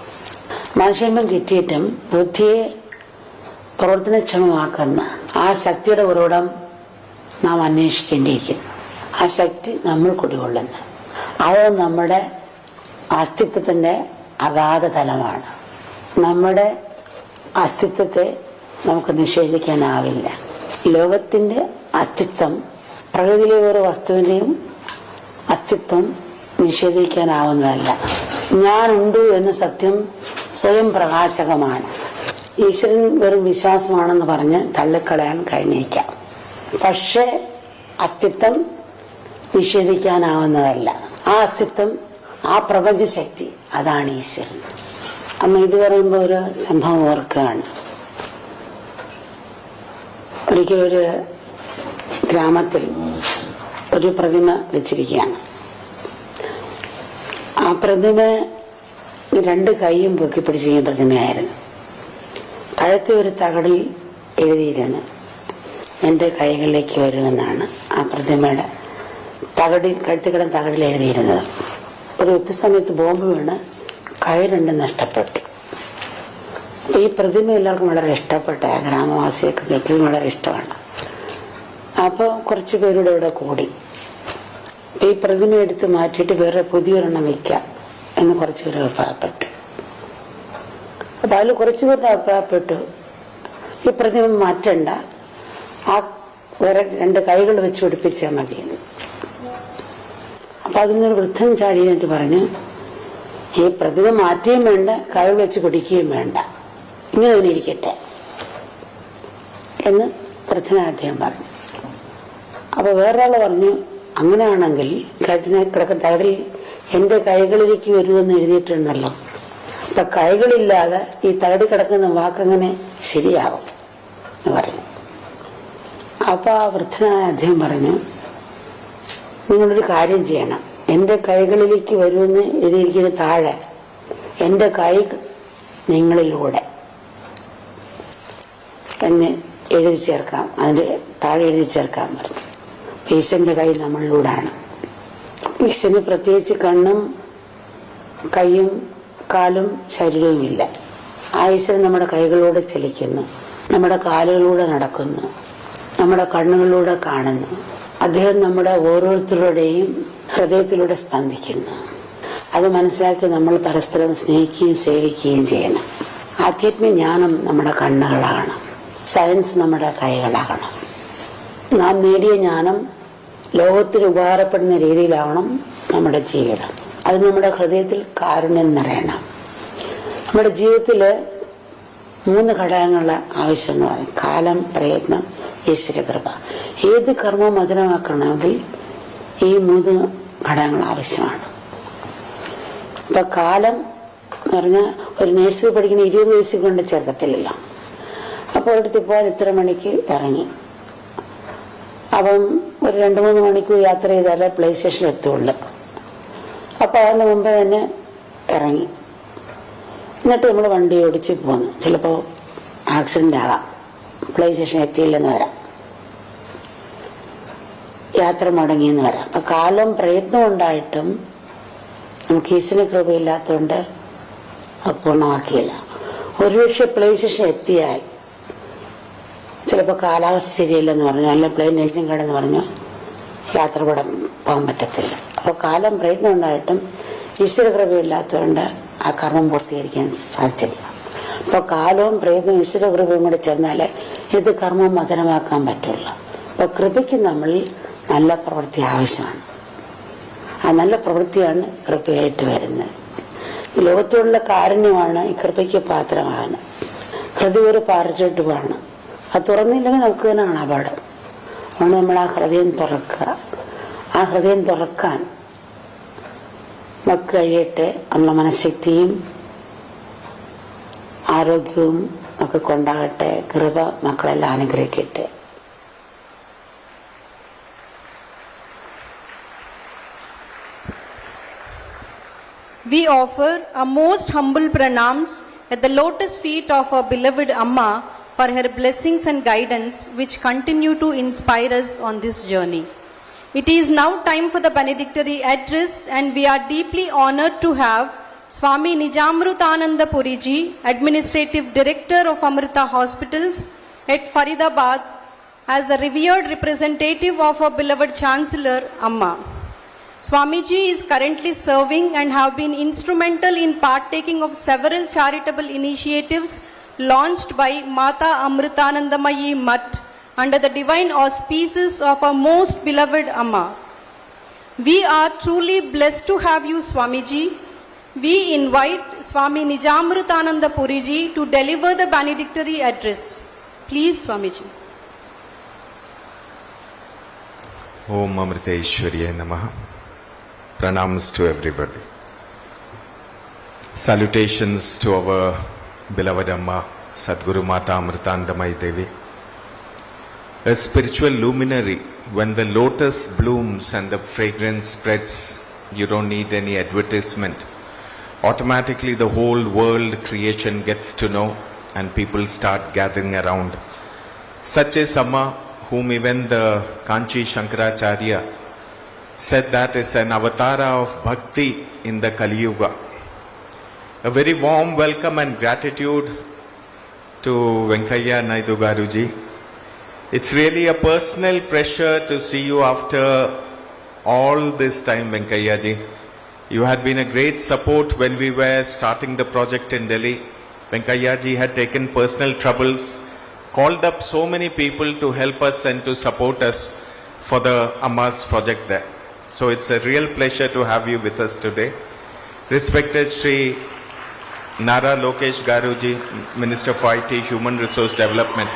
മനുഷ്യമ്പം കിട്ടിയിട്ടും ബുദ്ധിയെ പ്രവർത്തനക്ഷമമാക്കുന്ന ആ ശക്തിയുടെ ഉറവിടം നാം അന്വേഷിക്കേണ്ടിയിരിക്കുന്നു. ആ ശക്തി നമ്മൾ കുടികൊള്ളുന്നു. അത് നമ്മുടെ അസ്തിത്വത്തിന്റെ അഗാധ തലമാണ്. നമ്മുടെ അസ്തിത്വത്തെ നമുക്ക് നിഷേധിക്കാനാവില്ല. ലോകത്തിന്റെ അസ്തിത്വം, പ്രകൃതിയിലെ ഓരോ വസ്തുവിന്റെയും അസ്തിത്വം നിഷേധിക്കാനാവുന്നതല്ല. ഞാനുണ്ട് എന്ന സത്യം സ്വയം പ്രകാശകമാണ്. ഈശ്വരൻ വെറും വിശ്വാസമാണെന്ന് പറഞ്ഞ് തള്ളിക്കളയാൻ കഴിഞ്ഞേക്കാം. പക്ഷേ അസ്തിത്വം നിഷേധിക്കാനാവുന്നതല്ല. ആ അസ്തിത്വം, ആ പ്രപഞ്ചശക്തി, അതാണ് ഈശ്വരൻ. അമ്മ ഇത് പറയുമ്പോൾ ഒരു സംഭവം ഓർക്കുകയാണ്. ഒരിക്കലൊരു ഗ്രാമത്തിൽ ഒരു പ്രതിമ വെച്ചിരിക്കുകയാണ്. ആ പ്രതിമ രണ്ട് കൈയും പൊക്കിപ്പിടിച്ചിരിക്കുന്ന പ്രതിമയായിരുന്നു. കഴുത്തിൽ ഒരു തകടിൽ എഴുതിയിരുന്നു, എൻ്റെ കൈകളിലേക്ക് വരുമെന്നാണ് ആ പ്രതിമയുടെ കഴുത്തിൽ കിടന്ന തകടിൽ എഴുതിയിരുന്നത്. ഒരു യുദ്ധസമയത്ത് ബോംബ് വീണ് കൈ രണ്ടും നഷ്ടപ്പെട്ടു. ഈ പ്രതിമ എല്ലാവർക്കും വളരെ ഇഷ്ടപ്പെട്ട, ഗ്രാമവാസിയൊക്കെ എപ്പോഴും വളരെ ഇഷ്ടമാണ്. അപ്പോൾ കുറച്ച് പേരുടെ ഇവിടെ കൂടി ഈ പ്രതിമ എടുത്ത് മാറ്റിയിട്ട് വേറെ പുതിയൊരെണ്ണം വയ്ക്കാം എന്ന് കുറച്ച് പേര് അഭിപ്രായപ്പെട്ടു. അപ്പൊ അതിൽ കുറച്ചു പേരുടെ അഭിപ്രായപ്പെട്ടു, ഈ പ്രതിമ മാറ്റണ്ട, ആ വേറെ രണ്ട് കൈകൾ വെച്ച് പിടിപ്പിച്ചാൽ മതിയെന്ന്. അപ്പൊ അതിനൊരു വൃദ്ധൻ ചാടി എന്നിട്ട് പറഞ്ഞു, ഈ പ്രതിമ മാറ്റുകയും വേണ്ട, കൈകൾ വെച്ച് പിടിക്കുകയും വേണ്ട, ഇങ്ങനെ തന്നെ ഇരിക്കട്ടെ എന്ന് വൃദ്ധനാദ്ദേഹം പറഞ്ഞു. അപ്പൊ വേറൊരാൾ പറഞ്ഞു, അങ്ങനെയാണെങ്കിൽ കഴുത്തിനെ കിടക്കുന്ന തകടിൽ എൻ്റെ കൈകളിലേക്ക് വരുമെന്ന് എഴുതിയിട്ടുണ്ടല്ലോ, അപ്പൊ കൈകളില്ലാതെ ഈ തകടി കിടക്കുന്ന വാക്കങ്ങനെ ശരിയാവും എന്ന് പറഞ്ഞു. അപ്പൊ ആ വൃദ്ധനായ അദ്ദേഹം പറഞ്ഞു, നിങ്ങളൊരു കാര്യം ചെയ്യണം, എൻ്റെ കൈകളിലേക്ക് വരുമെന്ന് എഴുതിയിരിക്കുന്ന താഴെ എൻ്റെ കൈ നിങ്ങളിലൂടെ എന്ന് എഴുതി ചേർക്കാം, അതിൻ്റെ താഴെ എഴുതി ചേർക്കാൻ പറഞ്ഞു. ഈശ്വരൻ്റെ കൈ നമ്മളിലൂടെയാണ്. ഈശ്വരന് പ്രത്യേകിച്ച് കണ്ണും കൈയും കാലും ശരീരവുമില്ല. ആ ഈശ്വരൻ നമ്മുടെ കൈകളിലൂടെ ചലിക്കുന്നു, നമ്മുടെ കാലുകളിലൂടെ നടക്കുന്നു, നമ്മുടെ കണ്ണുകളിലൂടെ കാണുന്നു. അദ്ദേഹം നമ്മുടെ ഓരോരുത്തരുടെയും ഹൃദയത്തിലൂടെ സ്പന്ദിക്കുന്നു. അത് മനസ്സിലാക്കി നമ്മൾ പരസ്പരം സ്നേഹിക്കുകയും സേവിക്കുകയും ചെയ്യണം. ആധ്യാത്മിക ജ്ഞാനം നമ്മുടെ കണ്ണുകളാകണം, സയൻസ് നമ്മുടെ കൈകളാകണം. നാം നേടിയ ജ്ഞാനം ലോകത്തിന് ഉപകാരപ്പെടുന്ന രീതിയിലാവണം നമ്മുടെ ജീവിതം. അത് നമ്മുടെ ഹൃദയത്തിൽ കാരുണ്യം നിറയണം. നമ്മുടെ ജീവിതത്തിൽ 3 ഘടകങ്ങളുടെ ആവശ്യം എന്ന് പറയും: കാലം, പ്രയത്നം, ഈശ്വരകൃപ. ഏത് കർമ്മം മധുരമാക്കണമെങ്കിൽ ഈ 3 ഘടകങ്ങൾ ആവശ്യമാണ്. അപ്പൊ കാലം എന്ന് പറഞ്ഞാൽ ഒരു നഴ്സറി പഠിക്കുന്ന 20 വയസ്സിൽ കൊണ്ട് ചേർക്കത്തില്ലല്ലോ. അപ്പോൾ ഒരിടത്ത് ഇപ്പോൾ ഇത്ര മണിക്ക് ഇറങ്ങി, അപ്പം ഒരു 2-3 മണിക്കൂർ യാത്ര ചെയ്താലേ പ്ലേ സ്റ്റേഷനിൽ എത്തുള്ളൂ. അപ്പോൾ അതിന് മുമ്പേ തന്നെ ഇറങ്ങി, എന്നിട്ട് നമ്മൾ വണ്ടി ഓടിച്ച് പോന്നു. ചിലപ്പോൾ ആക്സിഡൻ്റ് ആകാം, പ്ലേ സ്റ്റേഷൻ എത്തിയില്ലെന്ന് വരാം, യാത്ര മുടങ്ങിയെന്ന് വരാം. അപ്പം കാലം പ്രയത്നം ഉണ്ടായിട്ടും നമുക്ക് ഈശ്വര കൃപയില്ലാത്തതുകൊണ്ട് അത് പൂർണ്ണമാക്കിയില്ല. ഒരുപക്ഷെ പ്ലേ സ്റ്റേഷൻ എത്തിയാൽ ചിലപ്പോൾ കാലാവസ്ഥ ശരിയല്ലെന്ന് പറഞ്ഞു, അല്ല പ്ലെയിൻ എഞ്ചിൻ കടന്ന് പറഞ്ഞു, യാത്ര പോകാൻ പറ്റത്തില്ല. അപ്പോൾ കാലം പ്രയത്നം ഉണ്ടായിട്ടും ഈശ്വര കൃപയില്ലാത്തതുകൊണ്ട് ആ കർമ്മം പൂർത്തീകരിക്കാൻ സാധിച്ചില്ല. അപ്പോൾ കാലവും പ്രയത്നവും ഈശ്വര കൃപയും കൂടെ ചേർന്നാലേ ഇത് കർമ്മം മധുരമാക്കാൻ പറ്റുള്ളൂ. അപ്പോൾ കൃപയ്ക്ക് നമ്മളിൽ നല്ല പ്രവൃത്തി ആവശ്യമാണ്. ആ നല്ല പ്രവൃത്തിയാണ് കൃപയായിട്ട് വരുന്നത്. ഈ ലോകത്തോടുള്ള കാരുണ്യമാണ് ഈ കൃപയ്ക്ക് പാത്രമാകുന്നത്. ഹൃദയം ഒരു പാറച്ചോട്ടുമാണ്, അത് തുറന്നില്ലെങ്കിൽ നമുക്ക് തന്നെയാണ് അപകടം. അതുകൊണ്ട് നമ്മൾ ആ ഹൃദയം തുറക്കുക. ആ ഹൃദയം തുറക്കാൻ നമുക്ക് കഴിയട്ടെ. നമ്മുടെ മനഃശക്തിയും ആരോഗ്യവും ഒക്കെ കൊണ്ടാകട്ടെ. കൃപ മക്കളെല്ലാം അനുഗ്രഹിക്കട്ടെ. We offer our most humble pranams at the lotus feet of our beloved Amma for her blessings and guidance which continue to inspire us on this journey. It is now time for the benedictory address, and we are deeply honored to have Swami Nijamrutananda Puriji, Administrative Director of Amrita Hospitals at Faridabad, as the revered representative of our beloved Chancellor Amma. Swamiji is currently serving and have been instrumental in partaking of several charitable initiatives launched by Mata Amritanandamayi Mutt under the divine auspices of our most beloved Amma. We are truly blessed to have you, Swamiji. We invite Swami Nijamrutananda Puriji to deliver the benedictory address. Please, Swamiji. Om Amriteshwarya Namaha. Pranams to everybody. Salutations to our beloved Amma, Sadguru Mata Amritanandamayi Devi. A spiritual luminary. When the lotus blooms and the fragrance spreads, you don't need any advertisement. Automatically the whole world creation gets to know and people start gathering around. Such is Amma, whom even the Kanchi Shankaracharya said that is an avatara of bhakti in the Kali Yuga. A very warm welcome and gratitude to Venkaiah Naidu Garuji. It's really a personal pleasure to see you after all this time, Venkaiah ji. You had been a great support when we were starting the project in Delhi. Venkaiah ji had taken personal troubles, called up so many people to help us and to support us for the Amma's project there. So it's a real pleasure to have you with us today. Respected Shri Nara Lokesh Garuji, Minister for IT, Human Resource Development.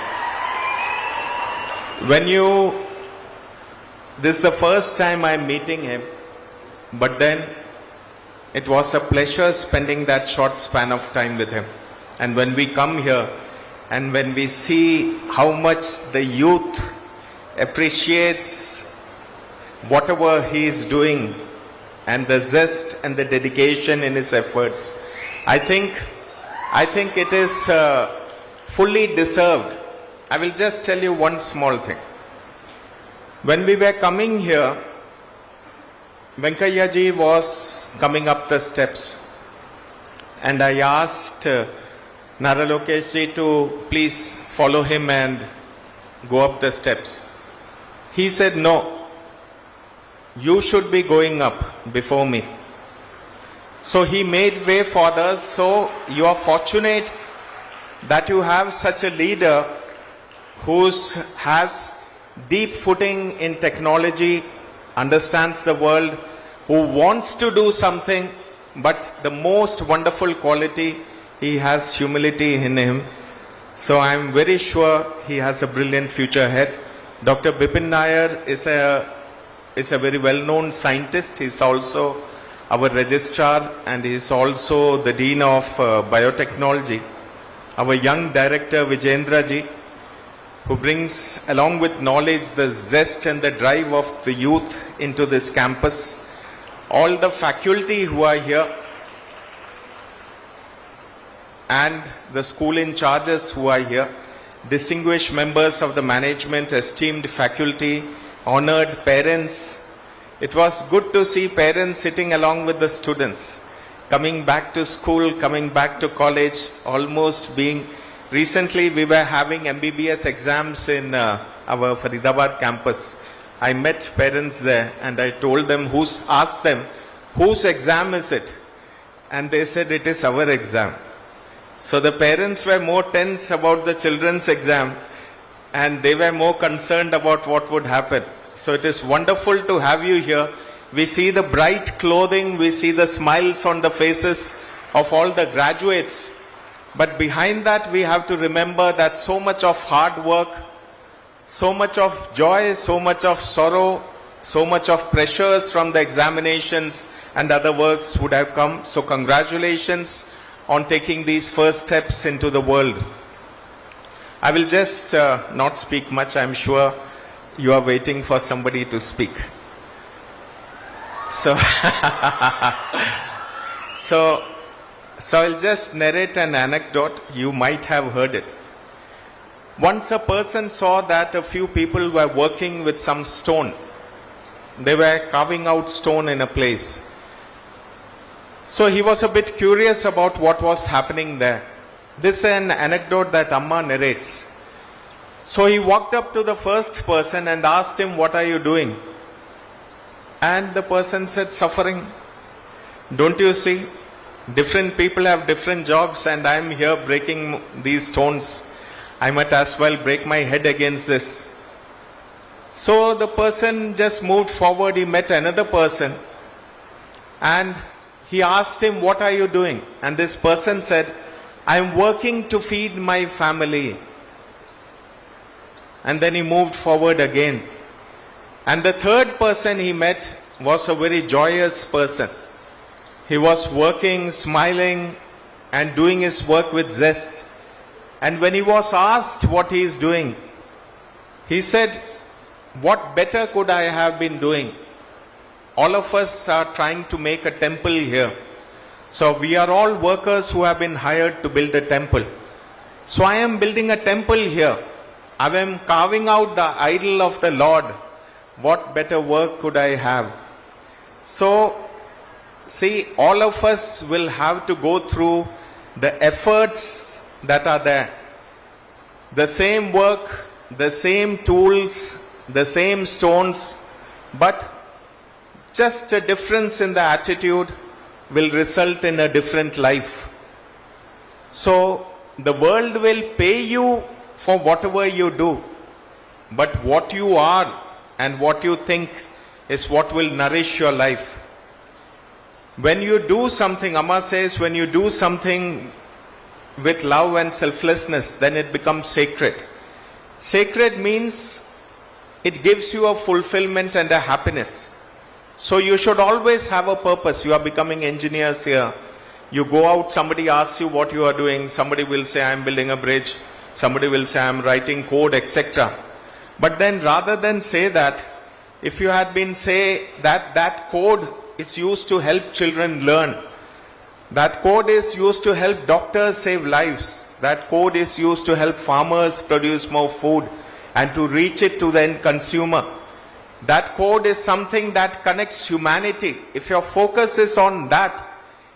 This is the first time I'm meeting him, but then it was a pleasure spending that short span of time with him. And when we come here and when we see how much the youth appreciates whatever he is doing and the zest and the dedication in his efforts, I think it is fully deserved. I will just tell you one small thing. When we were coming here, Venkaiah ji was coming up the steps. And I asked Nara Lokesh ji to please follow him and go up the steps. He said, no, you should be going up before me. So he made way for others. So you are fortunate that you have such a leader who has deep footing in technology, understands the world, who wants to do something, but the most wonderful quality, he has humility in him. So I am very sure he has a brilliant future ahead. Dr. Bipin Nair is a very well-known scientist. He is also our registrar and he is also the Dean of Biotechnology. Our young director Vijendra ji, who brings along with knowledge the zest and the drive of the youth into this campus. All the faculty who are here and the school in charges who are here, distinguished members of the management, esteemed faculty, honored parents. It was good to see parents sitting along with the students, coming back to school, coming back to college, almost being... Recently we were having MBBS exams in our Faridabad campus. I met parents there and I told them, asked them, whose exam is it? And they said, it is our exam. So the parents were more tense about the children's exam and they were more concerned about what would happen. So it is wonderful to have you here. We see the bright clothing, we see the smiles on the faces of all the graduates. But behind that we have to remember that so much of hard work, so much of joy, so much of sorrow, so much of pressures from the examinations and other works would have come. So congratulations on taking these first steps into the world. I will just not speak much. I am sure you are waiting for somebody to speak. So, So I'll just narrate an anecdote. You might have heard it. Once a person saw that a few people were working with some stone. They were carving out stone in a place. So he was a bit curious about what was happening there. This is an anecdote that Amma narrates. So he walked up to the first person and asked him, what are you doing? And the person said, suffering. Don't you see? Different people have different jobs and I am here breaking these stones. I might as well break my head against this. So the person just moved forward. He met another person and he asked him, what are you doing? And this person said, I am working to feed my family. And then he moved forward again. And the third person he met was a very joyous person. He was working, smiling, and doing his work with zest. And when he was asked what he is doing, he said, what better could I have been doing? All of us are trying to make a temple here. So we are all workers who have been hired to build a temple. So I am building a temple here. I am carving out the idol of the Lord. What better work could I have? So, see, all of us will have to go through the efforts that are there. The same work, the same tools, the same stones, but just a difference in the attitude will result in a different life. So, the world will pay you for whatever you do, but what you are and what you think is what will nourish your life. When you do something, Amma says, when you do something with love and selflessness, then it becomes sacred. Sacred means it gives you a fulfillment and a happiness. So you should always have a purpose. You are becoming engineers here. You go out, somebody asks you what you are doing. Somebody will say, I am building a bridge. Somebody will say, I am writing code, etc. But then rather than say that, if you had been say that code is used to help children learn. That code is used to help doctors save lives. That code is used to help farmers produce more food and to reach it to the end consumer. That code is something that connects humanity. If your focus is on that,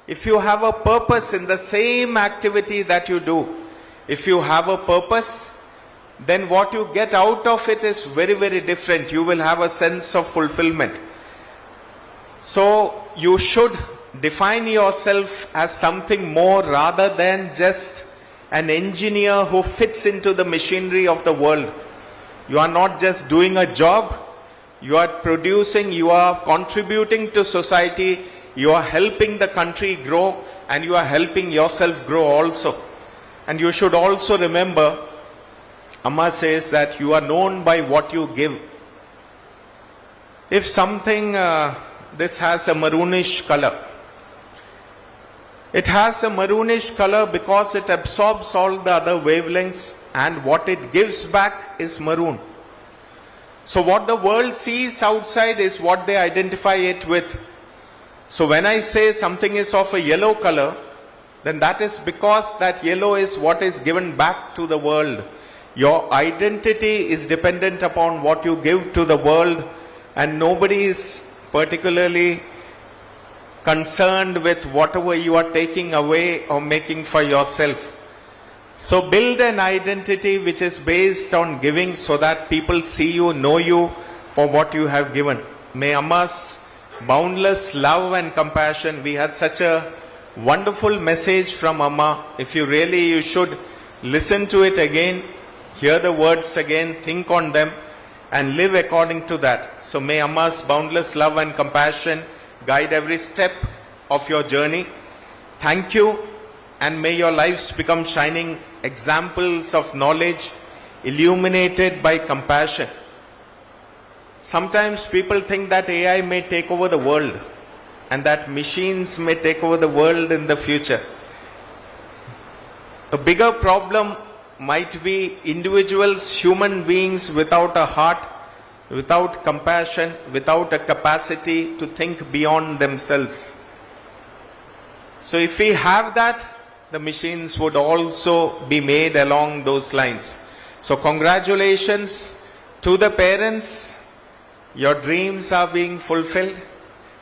if you have a purpose in the same activity that you do, if you have a purpose, then what you get out of it is very, very different. You will have a sense of fulfillment. So you should define yourself as something more rather than just an engineer who fits into the machinery of the world. You are not just doing a job, you are producing, you are contributing to society, you are helping the country grow, and you are helping yourself grow also. And you should also remember, Amma says that you are known by what you give. If something, this has a maroonish color, it has a maroonish color because it absorbs all the other wavelengths, and what it gives back is maroon. So what the world sees outside is what they identify it with. So when I say something is of a yellow color, then that is because that yellow is what is given back to the world. Your identity is dependent upon what you give to the world, and nobody is particularly concerned with whatever you are taking away or making for yourself. So build an identity which is based on giving so that people see you, know you for what you have given. May Amma's boundless love and compassion, we had such a wonderful message from Amma. If you really, you should listen to it again, hear the words again, think on them and live according to that. So may Amma's boundless love and compassion guide every step of your journey. Thank you, and may your lives become shining examples of knowledge illuminated by compassion. Sometimes people think that AI may take over the world and that machines may take over the world in the future. A bigger problem might be individuals, human beings without a heart, without compassion, without a capacity to think beyond themselves. So if we have that, the machines would also be made along those lines. So congratulations to the parents. Your dreams are being fulfilled.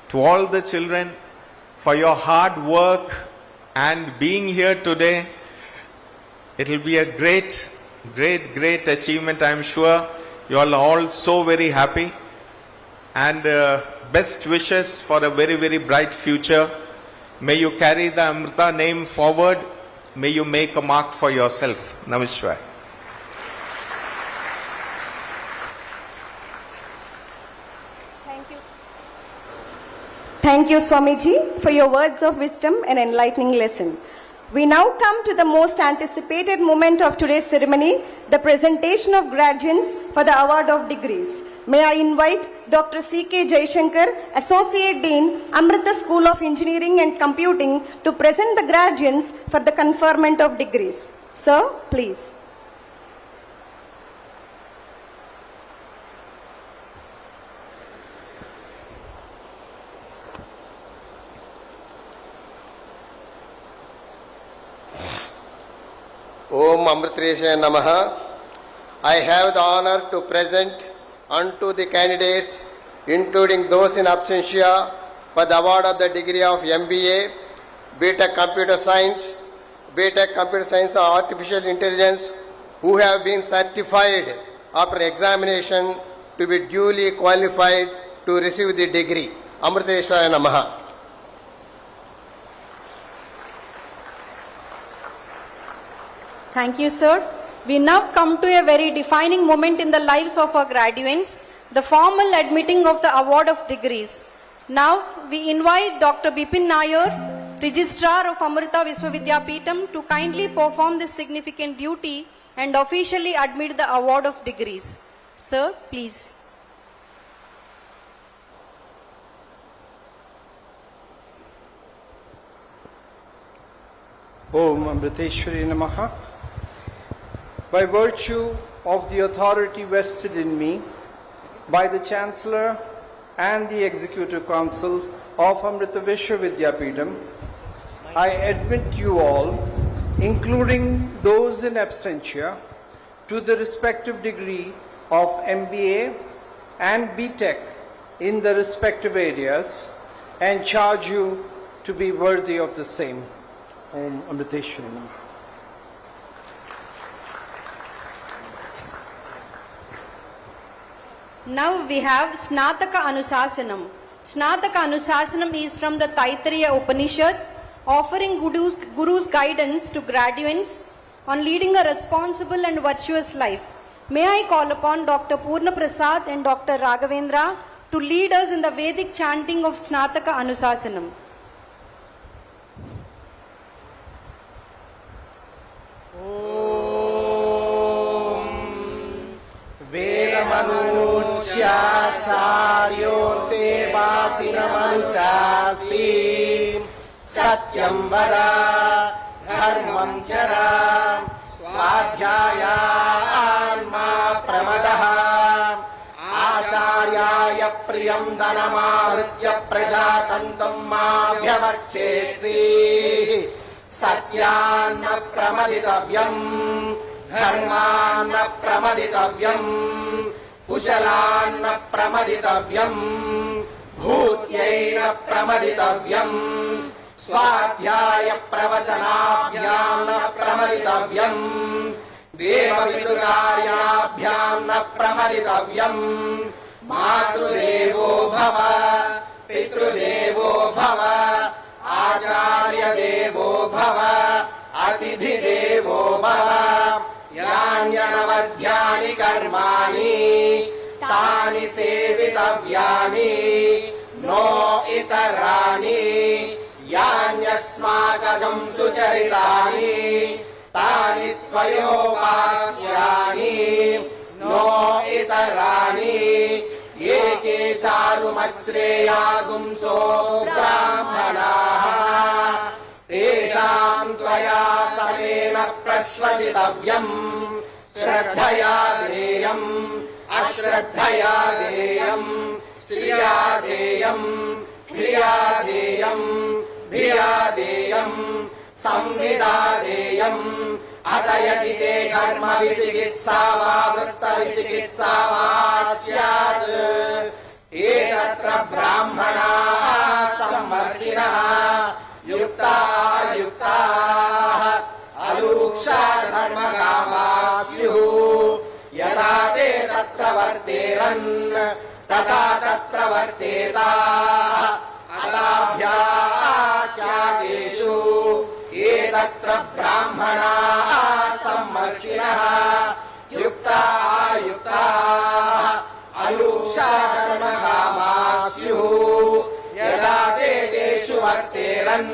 To all the children, for your hard work and being here today. It will be a great, great, great achievement. I am sure you are all so very happy. And best wishes for a very, very bright future. May you carry the Amrita name forward. May you make a mark for yourself. Namaskar. Thank you, Swamiji, for your words of wisdom and enlightening lesson. We now come to the most anticipated moment of today's ceremony, the presentation of graduates for the award of degrees. May I invite Dr. C.K. Jaishankar, Associate Dean, Amrita School of Engineering and Computing, to present the graduates for the conferment of degrees. Sir, please. Om Amritresha Namaha. I have the honor to present unto the candidates, including those in absentia, for the award of the degree of MBA, BTech Computer Science, BTech Computer Science or Artificial Intelligence, who have been certified after examination to be duly qualified to receive the degree. Amriteshwara Namaha. Thank you, sir. We now come to a very defining moment in the lives of our graduates, the formal admitting of the award of degrees. Now, we invite Dr. Bipin Nair, Registrar of Amrita Viswavidyapeetham, to kindly perform this significant duty and officially admit the award of degrees. Sir, please. Om Amriteshwari Namaha. By virtue of the authority vested in me by the Chancellor and the Executive Council of Amrita Viswavidyapeetham, I admit you all, including those in absentia, to the respective degree of MBA, and BTech in the respective areas and charge you to be worthy of the same. Om Amriteshwari Namaha. Now we have Snataka Anusasanam. Snataka Anusasanam is from the Taittiriya Upanishad, offering Guru's guidance to graduates on leading a responsible and virtuous life. May I call upon Dr. Purna Prasad and Dr. Raghavendra to lead us in the Vedic chanting of Snataka Anusasanam. वेदमनुच्चाचार्योऽन्ते वासिनमनुशास्ति सत्यं वद धर्मं चर स्वाध्यायान्मा प्रमदः आचार्याय प्रियं धनमाहृत्य प्रजातन्तं माभ्यवच्छेत्सि सत्यान्न प्रमदितव्यम् धर्मान्न प्रमदितव्यम् कुशलान्न प्रमदितव्यम् भूत्यैन प्रमदितव्यम् स्वाध्याय प्रवचनाभ्यां न प्रमदितव्यम् देवपितृकार्याभ्यां न प्रमदितव्यम् मातृदेवो भव पितृदेवो भव आचार्यदेवो भव अतिथिदेवो भव यान्यनवद्यानि कर्माणि तानि सेवितव्यानि नो इतराणि यान्यस्माकं सुचरितानि तानि त्वयोपास्यानि नो इतराणि ये के चारुमच्छ्रेयागुंसो ब्राह्मणाः तेषां त्वया समेन प्रश्वसितव्यम् श्रद्धया देयम् अश्रद्धया देयम् श्रिया देयम् धिया देयम् धिया देयम् संविदा देयम् अत यदि ते कर्म विचिकित्सा वा वृत्त विचिकित्सा वा स्यात् एतत्र ब्राह्मणाः सम्मर्शिनः युक्ताः अलूक्षा धर्मकामाः स्युः यदा ते तत्र वर्तेरन् तदा तत्र वर्तेताः अदाभ्याख्यातेषु एतत्र ब्राह्मणाः सम्मर्शिनः युक्ताः अलूक्षा धर्मकामाः स्युः यदा ते तेषु वर्तेरन्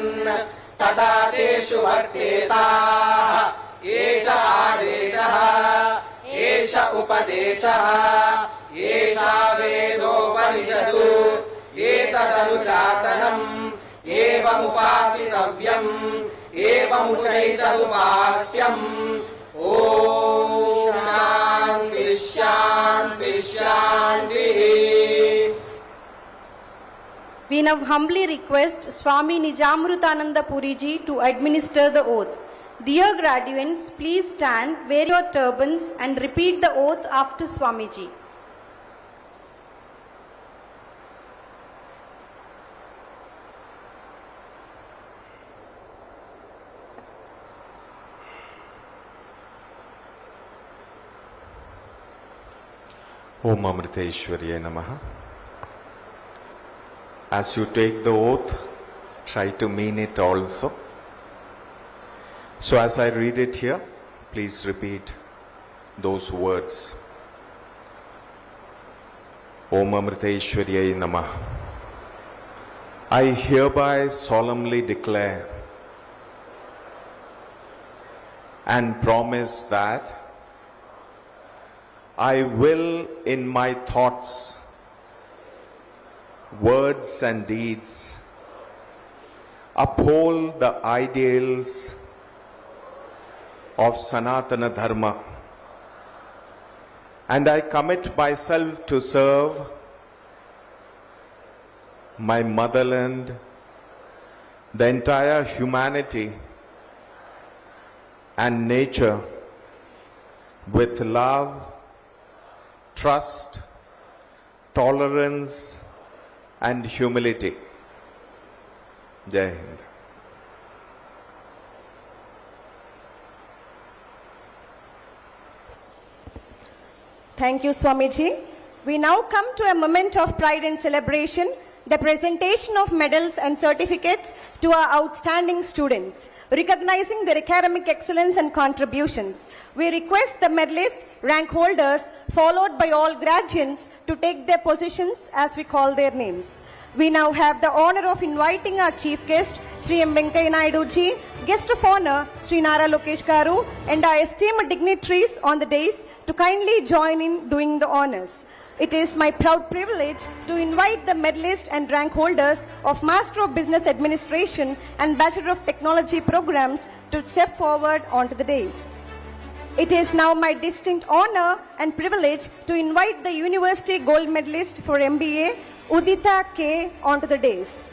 तदा तेषु वर्तेताः एष आदेशः एष उपदेशः एषा वेदोपनिषत् एतदनुशासनम् एवमुपासितव्यम् एवमुचैतदुपास्यम् ॐ शान्ति शान्ति शान्तिः. We now humbly request Swami Nijamrutananda Puri Ji to administer the oath. Dear graduates, please stand, wear your turbans and repeat the oath after Swami Ji. Om Amriteshwarya Namaha. As you take the oath, try to mean it also. So as I read it here, please repeat those words. Om Amriteshwarya Namaha. I hereby solemnly declare and promise that I will in my thoughts, words and deeds uphold the ideals of Sanatana Dharma, and I commit myself to serve my motherland, the entire humanity and nature with love, trust, tolerance, and humility. Jai Hind. Thank you, Swamiji. We now come to a moment of pride and celebration, the presentation of medals and certificates to our outstanding students, recognizing their academic excellence and contributions. We request the medalists, rank holders, followed by all graduates to take their positions as we call their names. We now have the honor of inviting our chief guest, Sri M. Venkaiah Naidu ji, guest of honor, Sri Nara Lokesh Garu, and our esteemed dignitaries on the dais to kindly join in doing the honors. It is my proud privilege to invite the medalists and rank holders of Master of Business Administration and Bachelor of Technology programs to step forward onto the dais. It is now my distinct honor and privilege to invite the University Gold Medalist for MBA, Udita K, onto the dais.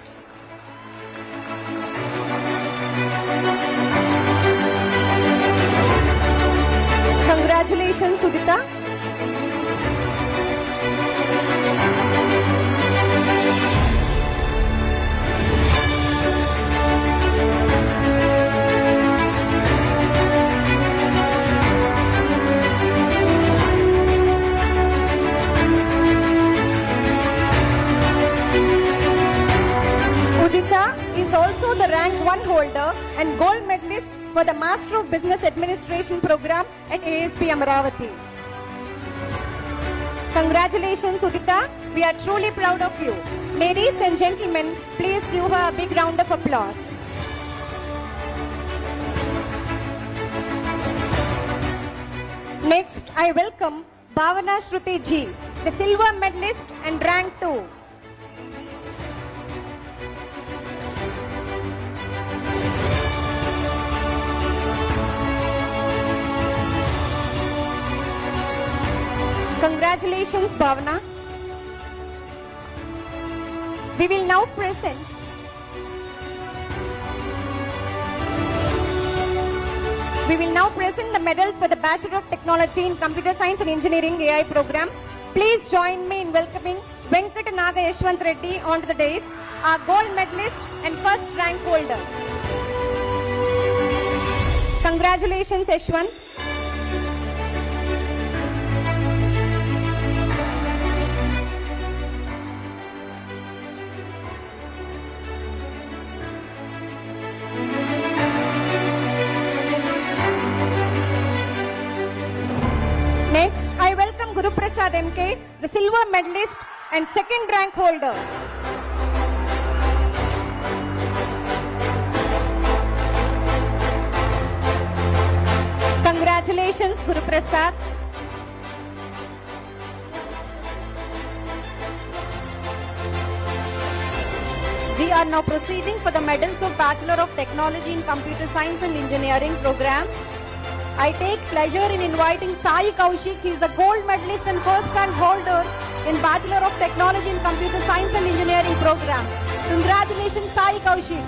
Congratulations, Udita. Udita is also the rank 1 holder and gold medalist for the Master of Business Administration program at ASP Amaravati. Congratulations, Udita. We are truly proud of you. Ladies and gentlemen, please give her a big round of applause. Next, I welcome Bhavana Shruti ji, the silver medalist and rank 2. Congratulations, Bhavana. We will now present the medals for the Bachelor of Technology in Computer Science and Engineering AI program. Please join me in welcoming Venkata Naga Yashwant Reddy onto the dais, our gold medalist and first rank holder. Congratulations, Yashwant. Next, I welcome Guru Prasad MK, the silver medalist and second rank holder. Congratulations, Guru Prasad. We are now proceeding for the medals of Bachelor of Technology in Computer Science and Engineering program. I take pleasure in inviting Sai Kaushik. He is the gold medalist and first rank holder in Bachelor of Technology in Computer Science and Engineering program. Congratulations, Sai Kaushik.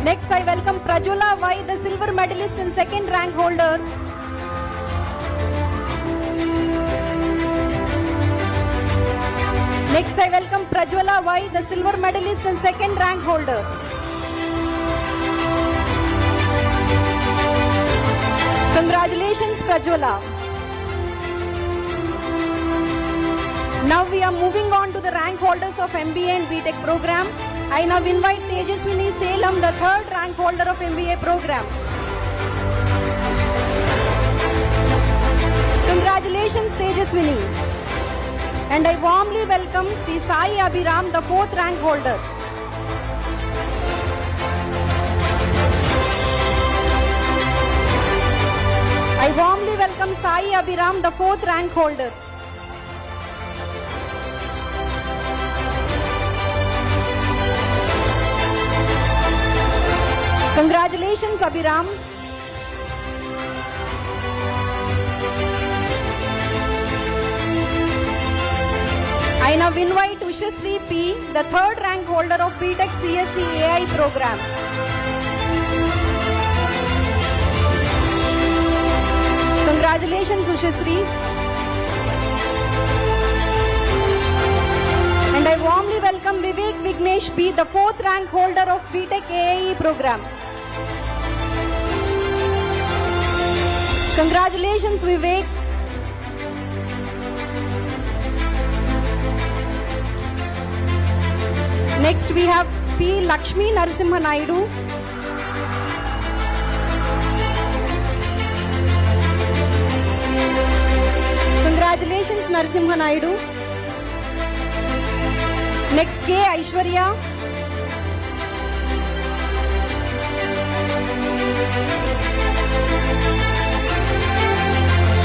Next, I welcome Prajwala Y, the silver medalist and second rank holder. Next, I welcome Prajwala Y, the silver medalist and second rank holder. Congratulations, Prajwala. Now we are moving on to the rank holders of MBA and BTech program. I now invite Tejaswini Salem, the third rank holder of MBA program. Congratulations, Tejaswini. And I warmly welcome Sri Sai Abhiram, the fourth rank holder. I warmly welcome Sai Abhiram, the fourth rank holder. Congratulations, Abhiram. I now invite Ushasri P, the third rank holder of BTech CSE AI program. Congratulations, Ushasri. Dinesh B, the 4th rank holder of BTech AAE program. Congratulations, Vivek. Next we have P. Lakshmi Narasimha Naidu. Congratulations, Narasimha Naidu. Next, K. Aishwarya.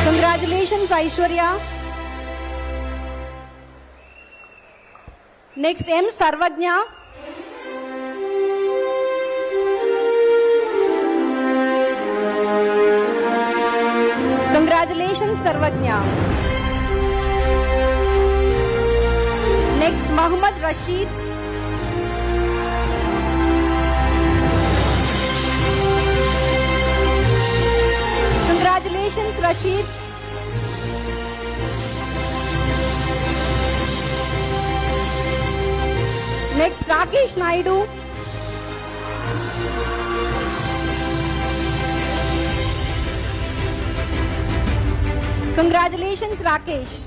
Congratulations, Aishwarya. Next, M. Sarvajna. Congratulations, Sarvajna. Next, Muhammad Rashid. Congratulations, Rashid. Next, Rakesh Naidu. Congratulations, Rakesh.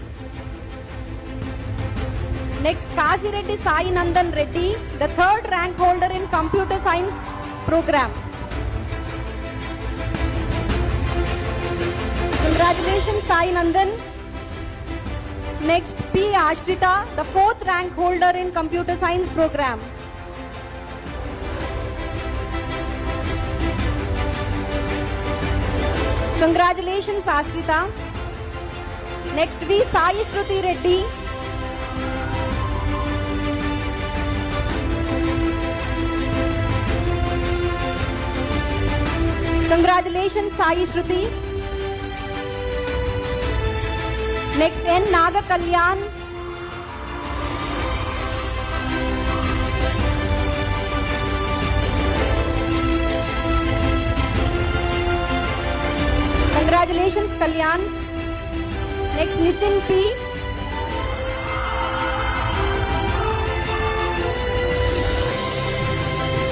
Next, Kashi Reddy Sai Nandan Reddy, the 3rd rank holder in computer science program. Congratulations, Sai Nandan. Next, P. Ashrita, the 4th rank holder in computer science program. Congratulations, Ashrita. Next, V. Sai Shruti Reddy. Congratulations, Sai Shruti. Next, N. Naga Kalyan. Congratulations, Kalyan. Next, Nitin P.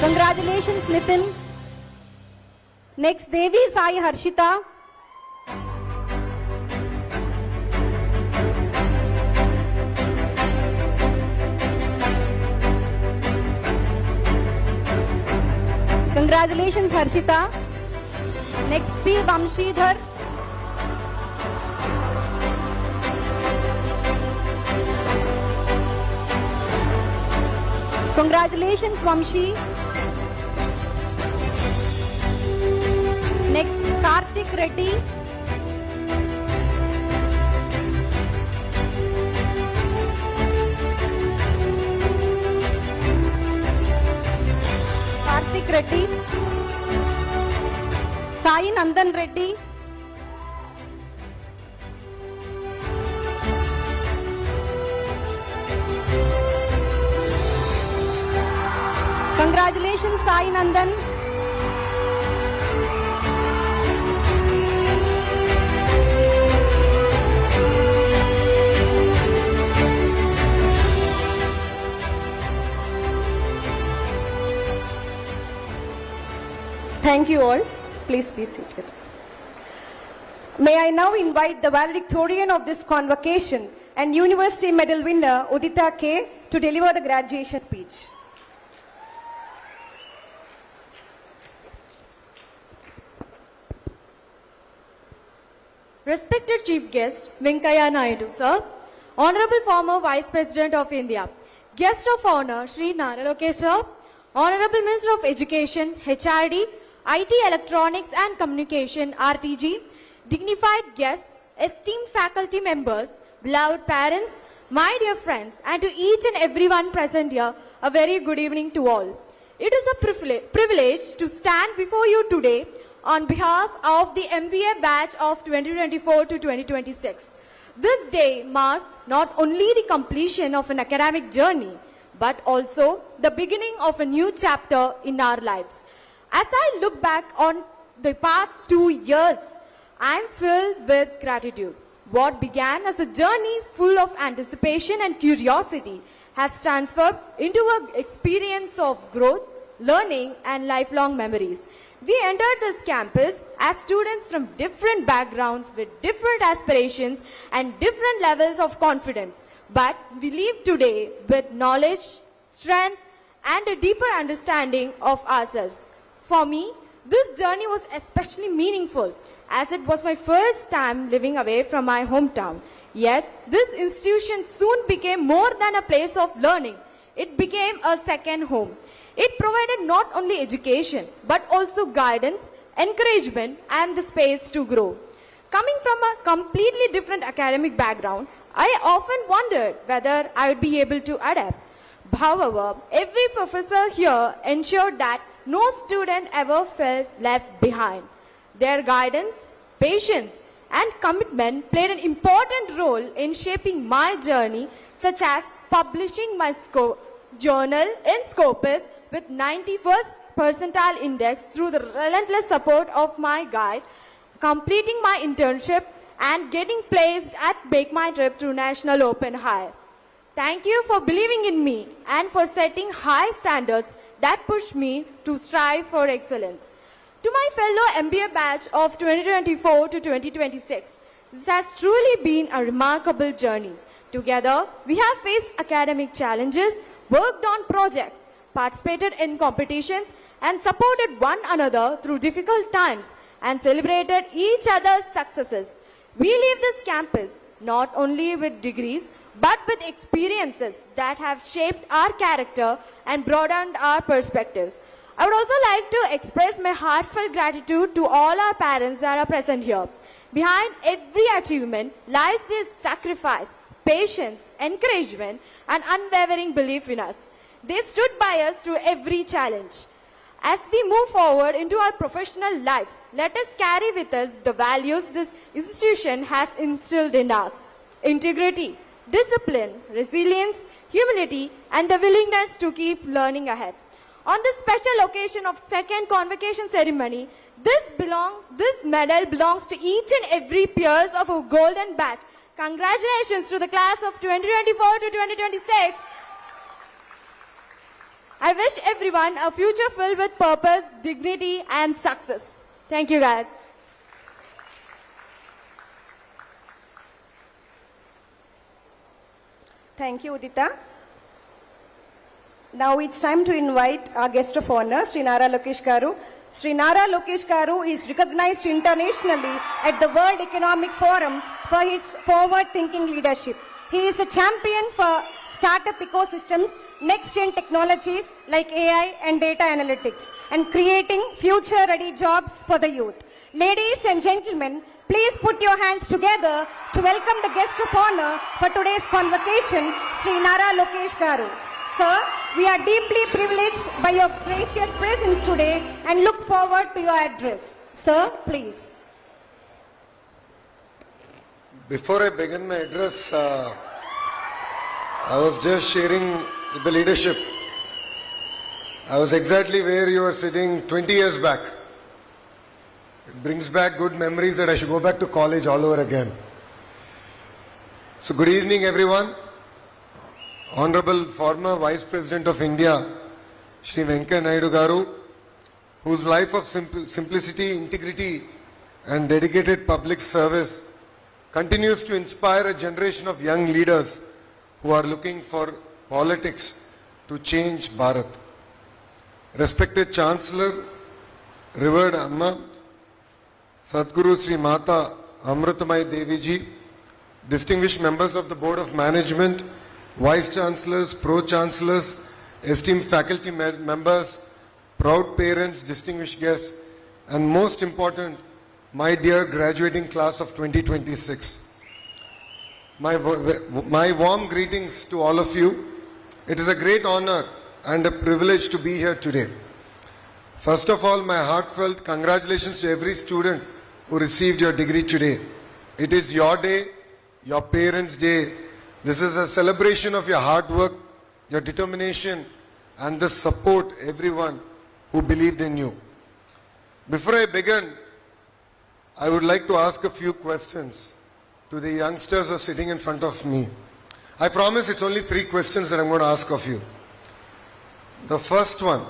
Congratulations, Nitin. Next, Devi Sai Harshita. Congratulations, Harshita. Next, P. Vamshidhar. Congratulations, Vamshi. Next, Karthik Reddy. Karthik Reddy. Sai Nandan Reddy. Congratulations, Sai Nandan. Thank you all. Please be seated. May I now invite the valedictorian of this convocation and University Medal winner Udita K. to deliver the graduation speech. Respected Chief Guest Venkaiah Naidu, Sir, Honorable former Vice President of India, Guest of Honor Shri Naralokesh Sir, Honorable Minister of Education, HRD, IT Electronics and Communication, RTG, dignified guests, esteemed faculty members, beloved parents, my dear friends, and to each and everyone present here, a very good evening to all. It is a privilege to stand before you today on behalf of the MBA batch of 2024 to 2026. This day marks not only the completion of an academic journey, but also the beginning of a new chapter in our lives. As I look back on the past 2 years, I am filled with gratitude. What began as a journey full of anticipation and curiosity has transferred into an experience of growth, learning, and lifelong memories. We entered this campus as students from different backgrounds with different aspirations and different levels of confidence. But we leave today with knowledge, strength, and a deeper understanding of ourselves. For me, this journey was especially meaningful as it was my first time living away from my hometown. Yet, this institution soon became more than a place of learning. It became a second home. It provided not only education, but also guidance, encouragement, and the space to grow. Coming from a completely different academic background, I often wondered whether I would be able to adapt. However, every professor here ensured that no student ever felt left behind. Their guidance, patience, and commitment played an important role in shaping my journey, such as publishing my journal in Scopus with 91st percentile index through the relentless support of my guide, completing my internship, and getting placed at Make My Trip through National Open High. Thank you for believing in me and for setting high standards that push me to strive for excellence. To my fellow MBA batch of 2024 to 2026, this has truly been a remarkable journey. Together, we have faced academic challenges, worked on projects, participated in competitions, and supported one another through difficult times and celebrated each other's successes. We leave this campus not only with degrees, but with experiences that have shaped our character and broadened our perspectives. I would also like to express my heartfelt gratitude to all our parents that are present here. Behind every achievement lies this sacrifice, patience, encouragement, and unwavering belief in us. They stood by us through every challenge. As we move forward into our professional lives, let us carry with us the values this institution has instilled in us: integrity, discipline, resilience, humility, and the willingness to keep learning ahead. On this special occasion of second convocation ceremony, this medal belongs to each and every peers of our golden batch. Congratulations to the class of 2024 to 2026. I wish everyone a future filled with purpose, dignity, and success. Thank you, guys. Thank you, Udita. Now it's time to invite our guest of honor, Sri Nara Lokesh Garu. Sri Nara Lokesh Garu is recognized internationally at the World Economic Forum for his forward-thinking leadership. He is a champion for startup ecosystems, next-gen technologies like AI and data analytics, and creating future-ready jobs for the youth. Ladies and gentlemen, please put your hands together to welcome the guest of honor for today's convocation, Sri Nara Lokesh Garu. Sir, we are deeply privileged by your gracious presence today and look forward to your address. Sir, please. Before I begin my address, I was just sharing with the leadership. I was exactly where you were sitting 20 years back. It brings back good memories that I should go back to college all over again. So good evening, everyone. Honorable former Vice President of India, Shri Venkaiah Naidu Garu, whose life of simplicity, integrity, and dedicated public service continues to inspire a generation of young leaders who are looking for politics to change Bharat. Respected Chancellor, revered Amma, Sadhguru Sri Mata Amritamai Devi Ji, distinguished members of the Board of Management, Vice Chancellors, Pro-Chancellors, esteemed faculty members, proud parents, distinguished guests, and most important, my dear graduating class of 2026. My warm greetings to all of you. It is a great honor and a privilege to be here today. First of all, my heartfelt congratulations to every student who received your degree today. It is your day, your parents' day. This is a celebration of your hard work, your determination, and the support everyone who believed in you. Before I begin, I would like to ask a few questions to the youngsters who are sitting in front of me. I promise it's only 3 questions that I'm going to ask of you. The first one,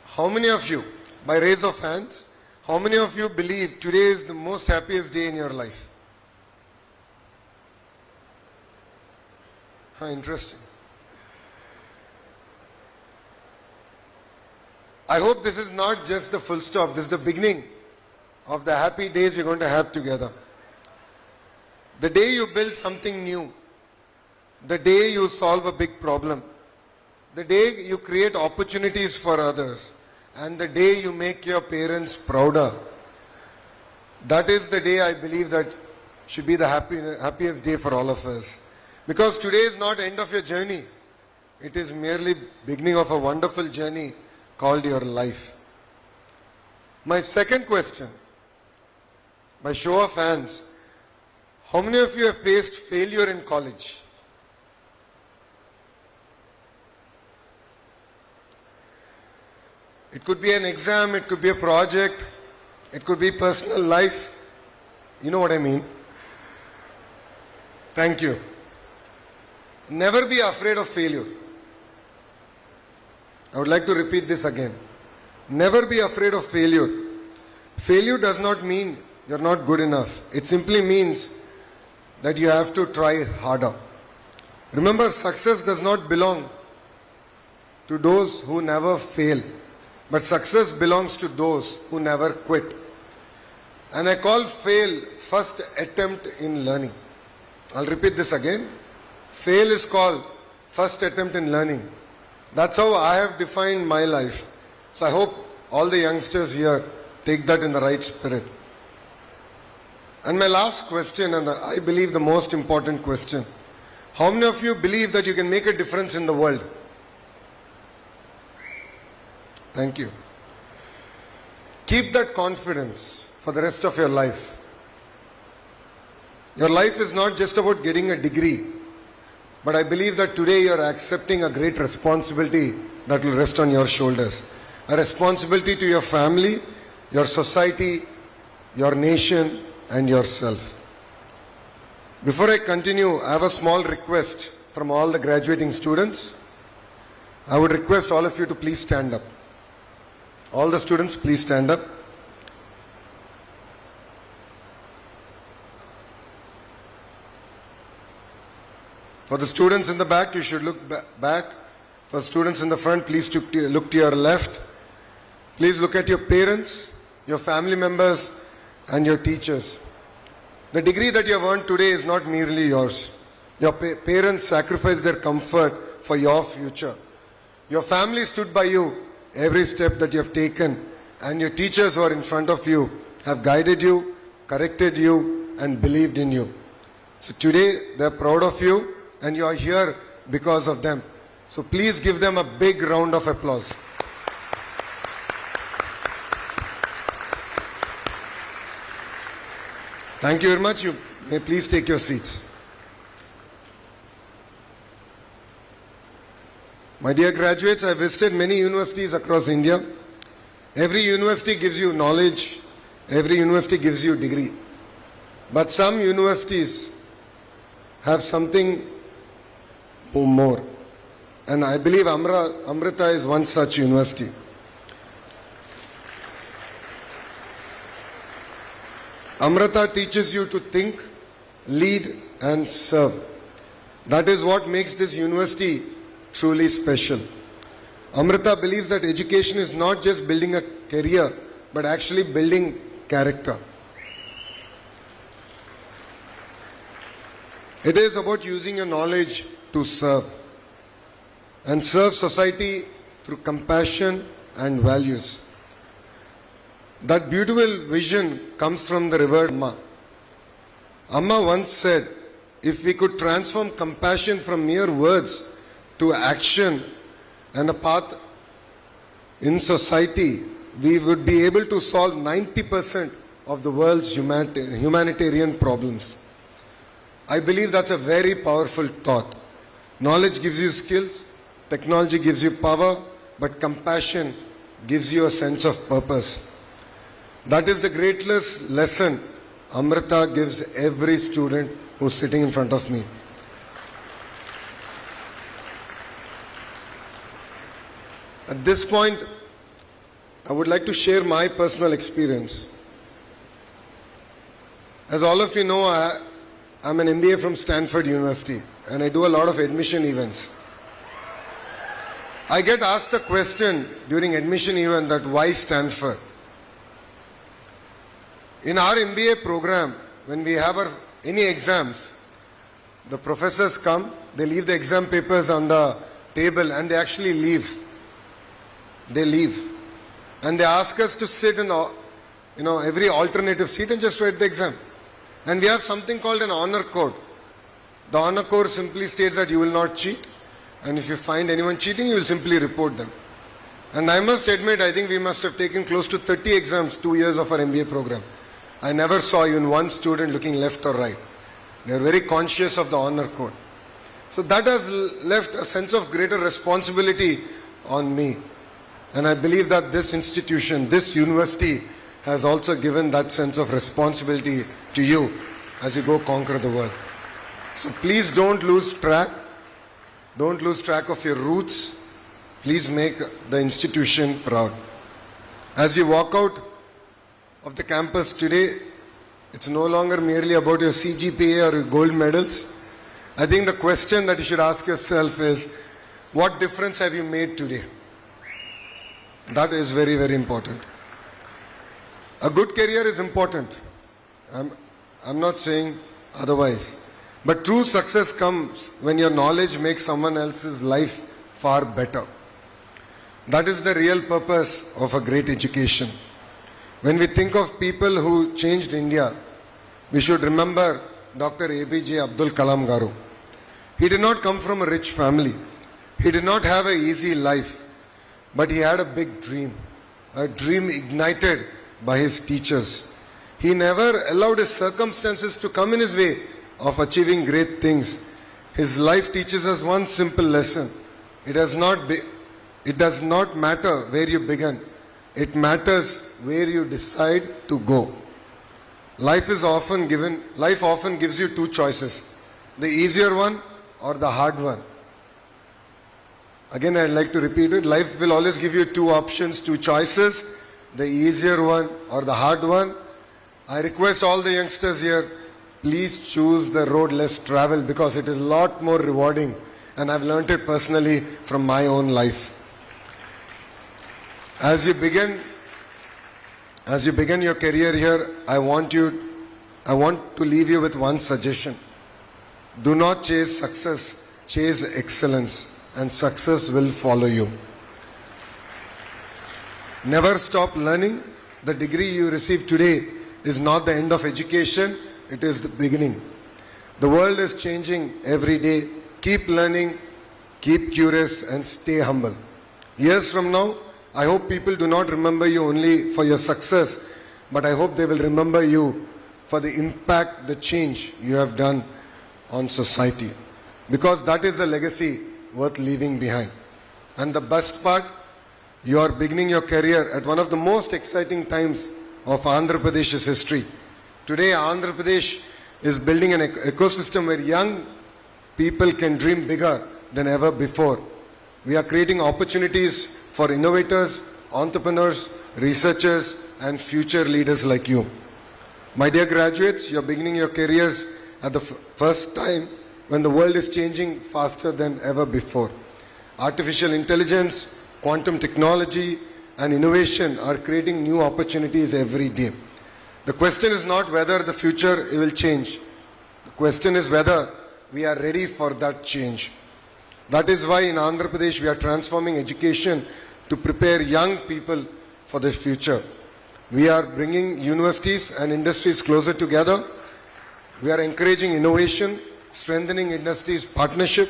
how many of you, by raise of hands, how many of you believe today is the most happiest day in your life? Interesting. I hope this is not just the full stop, this is the beginning of the happy days we're going to have together. The day you build something new, the day you solve a big problem, the day you create opportunities for others, and the day you make your parents prouder, that is the day I believe that should be the happiest day for all of us. Because today is not end of your journey. It is merely beginning of a wonderful journey called your life. My second question, by show of hands, how many of you have faced failure in college? It could be an exam, it could be a project, it could be personal life. You know what I mean? Thank you. Never be afraid of failure. I would like to repeat this again. Never be afraid of failure. Failure does not mean you're not good enough. It simply means that you have to try harder. Remember, success does not belong to those who never fail, but success belongs to those who never quit. And I call fail first attempt in learning. I'll repeat this again. Fail is called first attempt in learning. That's how I have defined my life. So I hope all the youngsters here take that in the right spirit. And my last question, and I believe the most important question, how many of you believe that you can make a difference in the world? Thank you. Keep that confidence for the rest of your life. Your life is not just about getting a degree, but I believe that today you are accepting a great responsibility that will rest on your shoulders. A responsibility to your family, your society, your nation, and yourself. Before I continue, I have a small request from all the graduating students. I would request all of you to please stand up. All the students, please stand up. For the students in the back, you should look back. For students in the front, please look to your left. Please look at your parents, your family members, and your teachers. The degree that you have earned today is not merely yours. Your parents sacrificed their comfort for your future. Your family stood by you every step that you have taken, and your teachers who are in front of you have guided you, corrected you, and believed in you. So today, they are proud of you, and you are here because of them. So please give them a big round of applause. Thank you very much. You may please take your seats. My dear graduates, I visited many universities across India. Every university gives you knowledge. Every university gives you degree. But some universities have something more. And I believe Amrita is one such university. Amrita teaches you to think, lead, and serve. That is what makes this university truly special. Amrita believes that education is not just building a career, but actually building character. It is about using your knowledge to serve and serve society through compassion and values. That beautiful vision comes from the revered Amma. Amma once said, if we could transform compassion from mere words to action and a path in society, we would be able to solve 90% of the world's humanitarian problems. I believe that's a very powerful thought. Knowledge gives you skills, technology gives you power, but compassion gives you a sense of purpose. That is the greatest lesson Amrita gives every student who's sitting in front of me. At this point, I would like to share my personal experience. As all of you know, I'm an MBA from Stanford University and I do a lot of admission events. I get asked a question during admission event that why Stanford? In our MBA program, when we have any exams, the professors come, they leave the exam papers on the table and they actually leave. They leave. And they ask us to sit in every alternative seat and just write the exam. And we have something called an honor code. The honor code simply states that you will not cheat. And if you find anyone cheating, you will simply report them. And I must admit, I think we must have taken close to 30 exams 2 years of our MBA program. I never saw even one student looking left or right. They are very conscious of the honor code. So that has left a sense of greater responsibility on me. And I believe that this institution, this university, has also given that sense of responsibility to you as you go conquer the world. So please don't lose track. Don't lose track of your roots. Please make the institution proud. As you walk out of the campus today, it's no longer merely about your CGPA or your gold medals. I think the question that you should ask yourself is, what difference have you made today? That is very, very important. A good career is important. I'm not saying otherwise. But true success comes when your knowledge makes someone else's life far better. That is the real purpose of a great education. When we think of people who changed India, we should remember Dr. APJ Abdul Kalam Garu. He did not come from a rich family. He did not have an easy life. But he had a big dream. A dream ignited by his teachers. He never allowed his circumstances to come in his way of achieving great things. His life teaches us one simple lesson. It does not matter where you begin. It matters where you decide to go. Life often gives you two choices. The easier one or the hard one. Again, I'd like to repeat it. Life will always give you two options, two choices. The easier one or the hard one. I request all the youngsters here, please choose the road less traveled because it is a lot more rewarding. And I've learned it personally from my own life. As you begin your career here, I want to leave you with one suggestion. Do not chase success, chase excellence, and success will follow you. Never stop learning. The degree you receive today is not the end of education, it is the beginning. The world is changing every day. Keep learning, keep curious, and stay humble. Years from now, I hope people do not remember you only for your success, but I hope they will remember you for the impact, the change you have done on society. Because that is a legacy worth leaving behind. And the best part, you are beginning your career at one of the most exciting times of Andhra Pradesh's history. Today, Andhra Pradesh is building an ecosystem where young people can dream bigger than ever before. We are creating opportunities for innovators, entrepreneurs, researchers, and future leaders like you. My dear graduates, you are beginning your careers at the first time when the world is changing faster than ever before. Artificial intelligence, quantum technology, and innovation are creating new opportunities every day. The question is not whether the future will change. The question is whether we are ready for that change. That is why in Andhra Pradesh we are transforming education to prepare young people for the future. We are bringing universities and industries closer together. We are encouraging innovation, strengthening industries' partnership,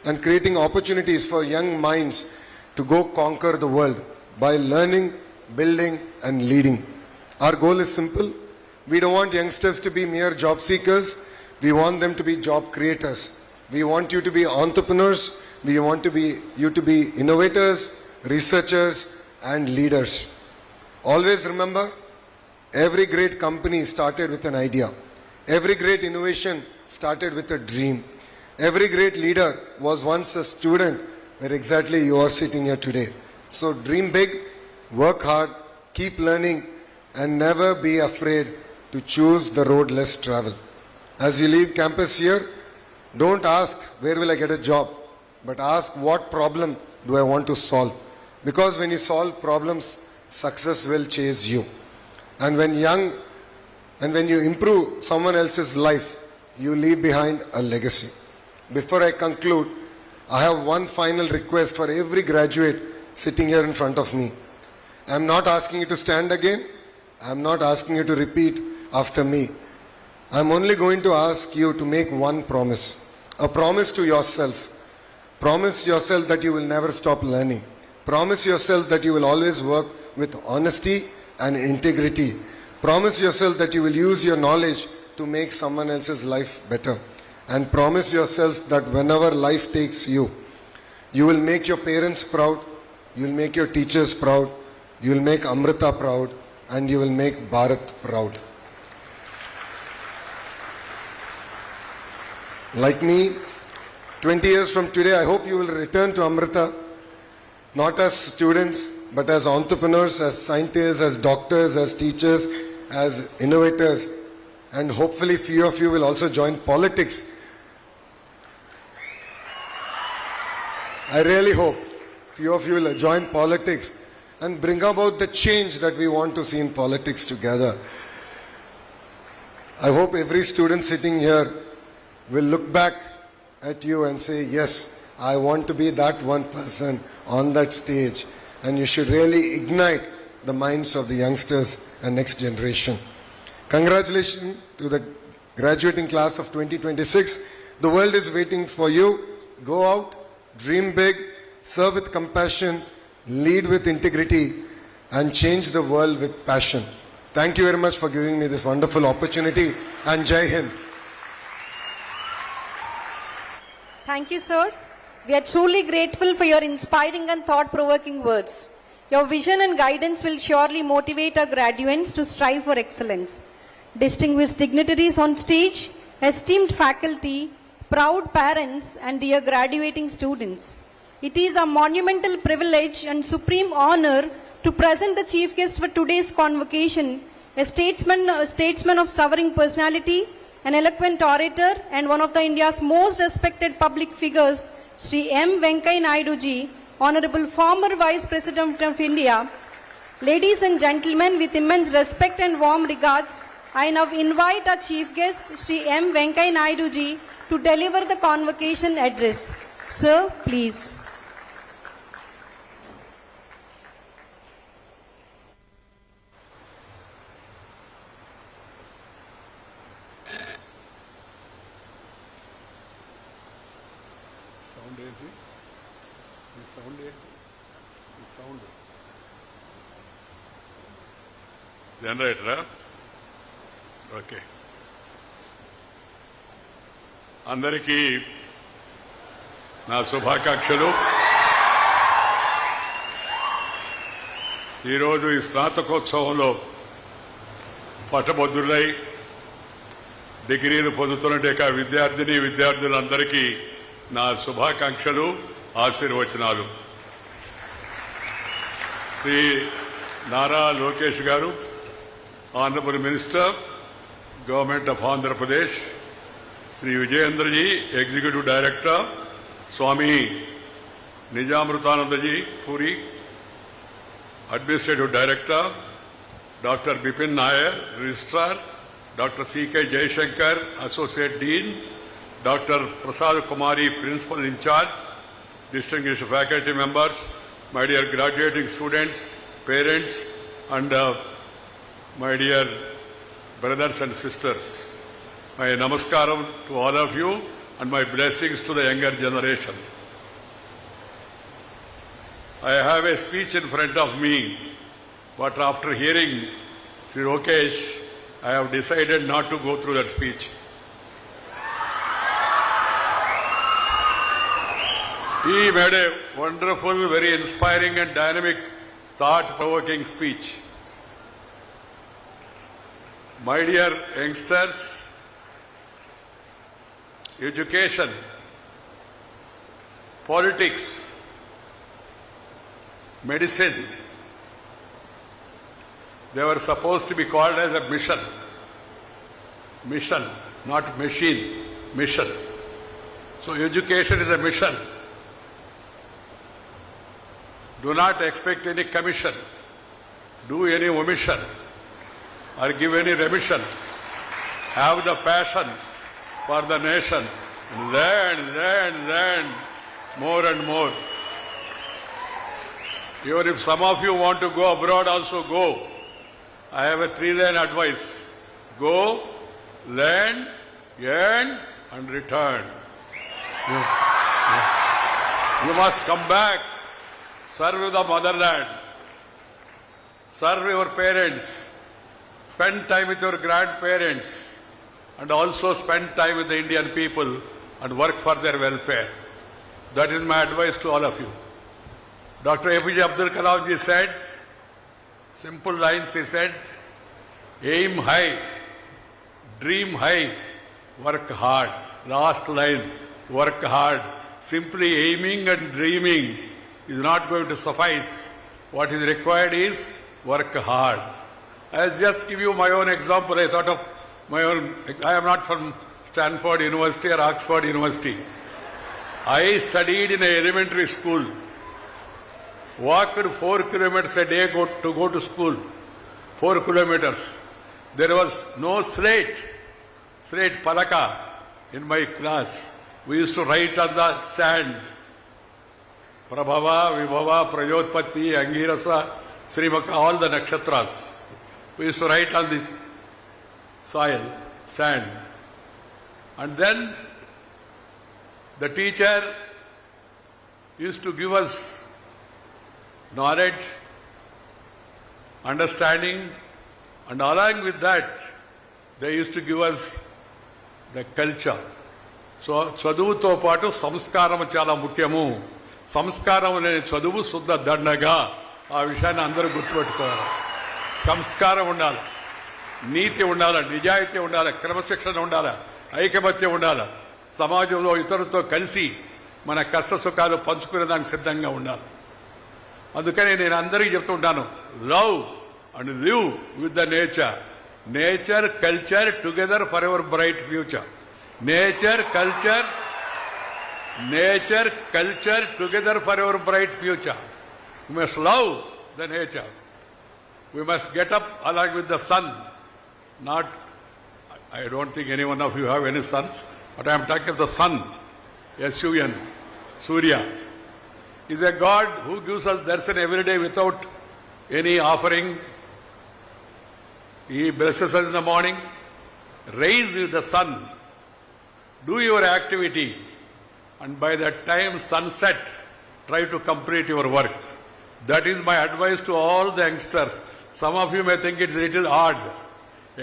and creating opportunities for young minds to go conquer the world by learning, building, and leading. Our goal is simple. We don't want youngsters to be mere job seekers. We want them to be job creators. We want you to be entrepreneurs. We want you to be innovators, researchers, and leaders. Always remember, every great company started with an idea. Every great innovation started with a dream. Every great leader was once a student where exactly you are sitting here today. So dream big, work hard, keep learning, and never be afraid to choose the road less traveled. As you leave campus here, don't ask where will I get a job, but ask what problem do I want to solve. Because when you solve problems, success will chase you. And when you improve someone else's life, you leave behind a legacy. Before I conclude, I have one final request for every graduate sitting here in front of me. I am not asking you to stand again. I am not asking you to repeat after me. I am only going to ask you to make one promise. A promise to yourself. Promise yourself that you will never stop learning. Promise yourself that you will always work with honesty and integrity. Promise yourself that you will use your knowledge to make someone else's life better. And promise yourself that whenever life takes you, you will make your parents proud, you will make your teachers proud, you will make Amrita proud, and you will make Bharat proud. Like me, 20 years from today, I hope you will return to Amrita, not as students, but as entrepreneurs, as scientists, as doctors, as teachers, as innovators, and hopefully few of you will also join politics. I really hope few of you will join politics and bring about the change that we want to see in politics together. I hope every student sitting here will look back at you and say, yes, I want to be that one person on that stage. And you should really ignite the minds of the youngsters and next generation. Congratulations to the graduating class of 2026. The world is waiting for you. Go out, dream big, serve with compassion, lead with integrity, and change the world with passion. Thank you very much for giving me this wonderful opportunity, and Jai Hind. Thank you, sir. We are truly grateful for your inspiring and thought-provoking words. Your vision and guidance will surely motivate our graduates to strive for excellence. Distinguished dignitaries on stage, esteemed faculty, proud parents, and dear graduating students. It is a monumental privilege and supreme honor to present the chief guest for today's convocation, a statesman of towering personality, an eloquent orator, and one of the India's most respected public figures, Sri M. Venkaiah Naidu ji, Honorable former Vice President of India. Ladies and gentlemen, with immense respect and warm regards, I now invite our chief guest, Sri M. Venkaiah Naidu ji, to deliver the convocation address. Sir, please. జనరేటరా okay అందరికీ నా శుభాకాంక్షలు. ఈరోజు ఈ స్నాతకోత్సవంలో పట్టభద్రులై డిగ్రీలు పొందుతున్నట్టు విద్యార్థులందరికీ నా శుభాకాంక్షలు, ఆశీర్వచనాలు. శ్రీ నారా లోకేష్ గారు, Honorable Minister, Government of Andhra Pradesh, Sri Vijayendra ji, Executive Director, Swami Nijamrutananda ji, Puri, Administrative Director, Dr. Bipin Nair, Registrar, Dr. C.K. Jaishankar, Associate Dean, Dr. Prasad Kumari, Principal in Charge, distinguished faculty members, my dear graduating students, parents, and my dear brothers and sisters, my namaskaram to all of you and my blessings to the younger generation. I have a speech in front of me, but after hearing Sri Lokesh, I have decided not to go through that speech. He made a wonderful, very inspiring and dynamic, thought-provoking speech. My dear youngsters, education, politics, medicine. They were supposed to be called as a mission. Mission, not machine, mission. So education is a mission. Do not expect any commission, do any omission, or give any remission. Have the passion for the nation. Learn more and more. Even if some of you want to go abroad, also go. I have a 3-line advice. Go, learn, earn, and return. You must come back, serve the motherland, serve your parents, spend time with your grandparents, and also spend time with the Indian people and work for their welfare. That is my advice to all of you. Dr. APJ Abdul Kalam ji said, simple lines he said, aim high, dream high, work hard. Last line, work hard. Simply aiming and dreaming is not going to suffice. What is required is work hard. I'll just give you my own example. I thought of my own. I am not from Stanford University or Oxford University. I studied in an elementary school. Walked 4 kilometers a day to go to school. 4 kilometers. There was no slate palaka in my class. We used to write on the sand. Prabhava, Vibhava, Prajotpatti, Angirasa, Srimaka, all the nakshatras. We used to write on this soil, sand. And then the teacher used to give us knowledge, understanding, and along with that, they used to give us the culture. So చదువుతో పాటు సంస్కారం చాలా ముఖ్యము. సంస్కారం లేని చదువు శుద్ధ దండగా. ఆ విషయాన్ని అందరూ గుర్తుపెట్టుకోవాలి. సంస్కారం ఉండాలి, నీతి ఉండాలి, నిజాయితీ ఉండాలి, క్రమశిక్షణ ఉండాలి, ఐకమత్యం ఉండాలి. సమాజంలో ఇతరులతో కలిసి మన కష్ట సుఖాలు పంచుకునే దానికి సిద్ధంగా ఉండాలి. అందుకని నేను అందరికీ చెప్తుంటాను, love and live with the nature. Nature, culture together for ever bright future. Nature, culture together for our bright future. We must love the nature. We must get up along with the sun. I don't think any one of you have any sons, but I am talking of the sun, S-U-N, Surya. He is a God who gives us darshan every day without any offering. He blesses us in the morning. Raise you the sun. Do your activity, and by that time sunset, try to complete your work. That is my advice to all the youngsters. Some of you may think it's a little odd,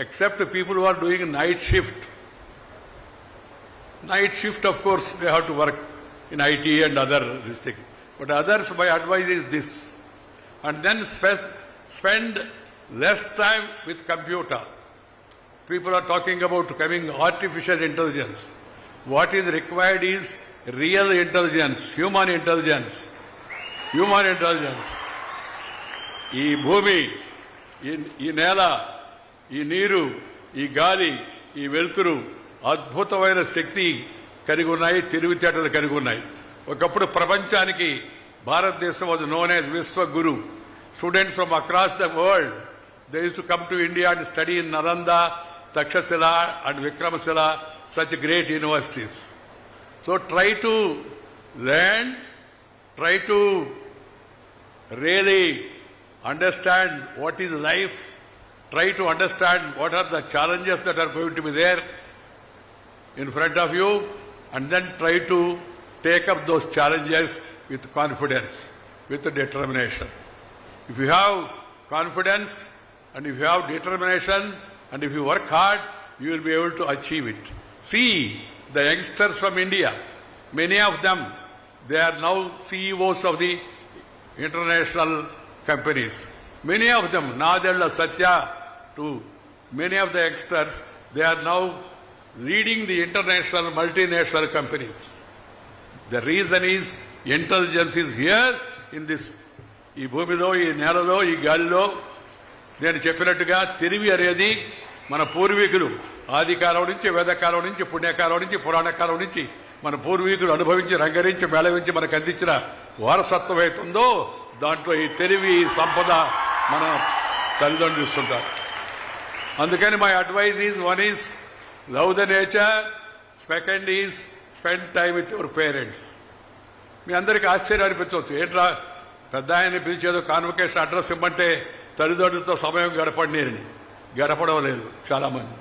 except people who are doing night shift. Night shift, of course, they have to work in IT and other things. But others, my advice is this. And then spend less time with computer. People are talking about coming artificial intelligence. What is required is real intelligence, human intelligence. Human intelligence. ఈ భూమి, ఈ నేల, ఈ నీరు, ఈ గాలి, ఈ వెలుతురు అద్భుతమైన శక్తి కలిగి ఉన్నాయి, తెలివితేటలు కలిగి ఉన్నాయి. ఒకప్పుడు ప్రపంచానికి భారతదేశం was known as Vishwaguru. Students from across the world, they used to come to India and study in Nalanda, Takshashila and Vikramasila, such great universities. So try to learn, try to really understand what is life, try to understand what are the challenges that are going to be there in front of you, and then try to take up those challenges with confidence, with determination. If you have confidence and if you have determination and if you work hard, you will be able to achieve it. See the youngsters from India, many of them, they are now CEOs of the international companies. Many of them, Nadella, Satya, too, many of the youngsters, they are now leading the international multinational companies. The reason is intelligence is here in this ఈ భూమిలో, ఈ నేలలో, ఈ గాలిలో నేను చెప్పినట్టుగా తెలివి అనేది మన పూర్వీకులు ఆదికాలం నుంచి, వేదకాలం నుంచి, పుణ్యకాలం నుంచి, పురాణకాలం నుంచి మన పూర్వీకులు అనుభవించి, రంగరించి, మేళవించి మనకు అందించిన వారసత్వం అవుతుందో దాంట్లో ఈ తెలివి, ఈ సంపద మన తల్లిదండ్రులు ఇస్తుంటారు. అందుకని my advice is, one is love the nature, second is spend time with your parents. మీ అందరికీ ఆశ్చర్యం అనిపించవచ్చు, ఏంట్రా పెద్ద ఆయన్ని పిలిచేదో కాన్వకేషన్ అడ్రస్ ఇవ్వమంటే తల్లిదండ్రులతో సమయం గడపండి అని. గడపడం లేదు చాలామంది.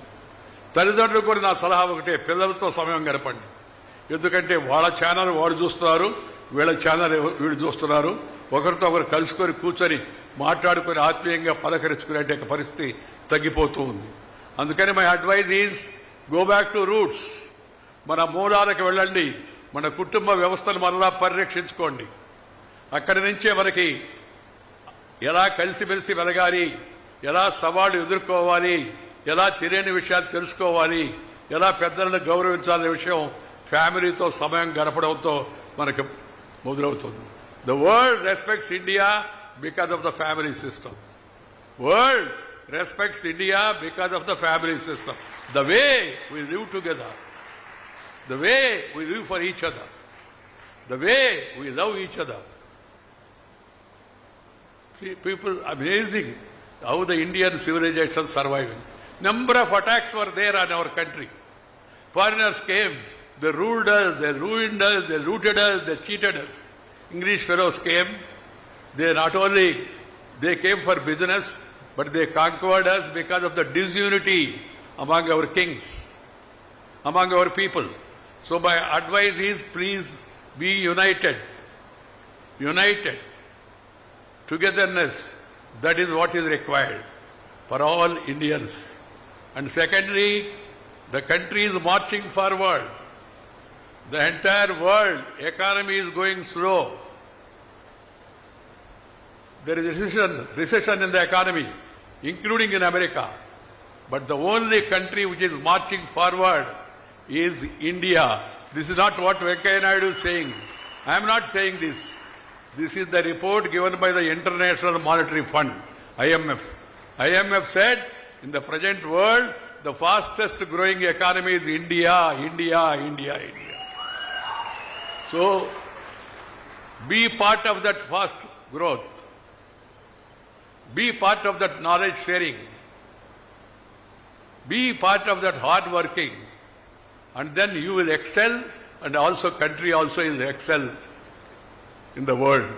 తల్లిదండ్రులు కూడా నా సలహా ఒకటే, పిల్లలతో సమయం గడపండి. ఎందుకంటే వాళ్ళ ఛానల్ వాడు చూస్తున్నారు, వీళ్ళ ఛానల్ వీళ్ళు చూస్తున్నారు. ఒకరితో ఒకరు కలుసుకొని కూర్చొని మాట్లాడుకొని ఆత్మీయంగా పలకరించుకునే పరిస్థితి తగ్గిపోతూ ఉంది. అందుకని my advice is go back to roots. మన మూలాలకు వెళ్ళండి, మన కుటుంబ వ్యవస్థను మరలా పరిరక్షించుకోండి. అక్కడి నుంచే మనకి ఎలా కలిసిమెలిసి వెలగాలి, ఎలా సవాళ్లు ఎదుర్కోవాలి, ఎలా తెలియని విషయాలు తెలుసుకోవాలి, ఎలా పెద్దలను గౌరవించాలనే విషయం ఫ్యామిలీతో సమయం గడపడంతో మనకు మొదలవుతుంది. The world respects India because of the family system. World respects India because of the family system. The way we live together, the way we live for each other, the way we love each other. People, amazing how the Indian civilization surviving. Number of attacks were there on our country. Foreigners came, they ruled us, they ruined us, they looted us, they cheated us. English fellows came, they not only they came for business, but they conquered us because of the disunity among our kings, among our people. So my advice is, please be united. United. Togetherness, that is what is required for all Indians. And secondly, the country is marching forward. The entire world economy is going slow. There is recession in the economy, including in America. But the only country which is marching forward is India. This is not what Venkaiah Naidu is saying. I am not saying this. This is the report given by the International Monetary Fund, IMF. IMF said, in the present world, the fastest growing economy is India, India, India, India. So, be part of that fast growth. Be part of that knowledge sharing. Be part of that hard working. And then you will excel, and also country also will excel in the world.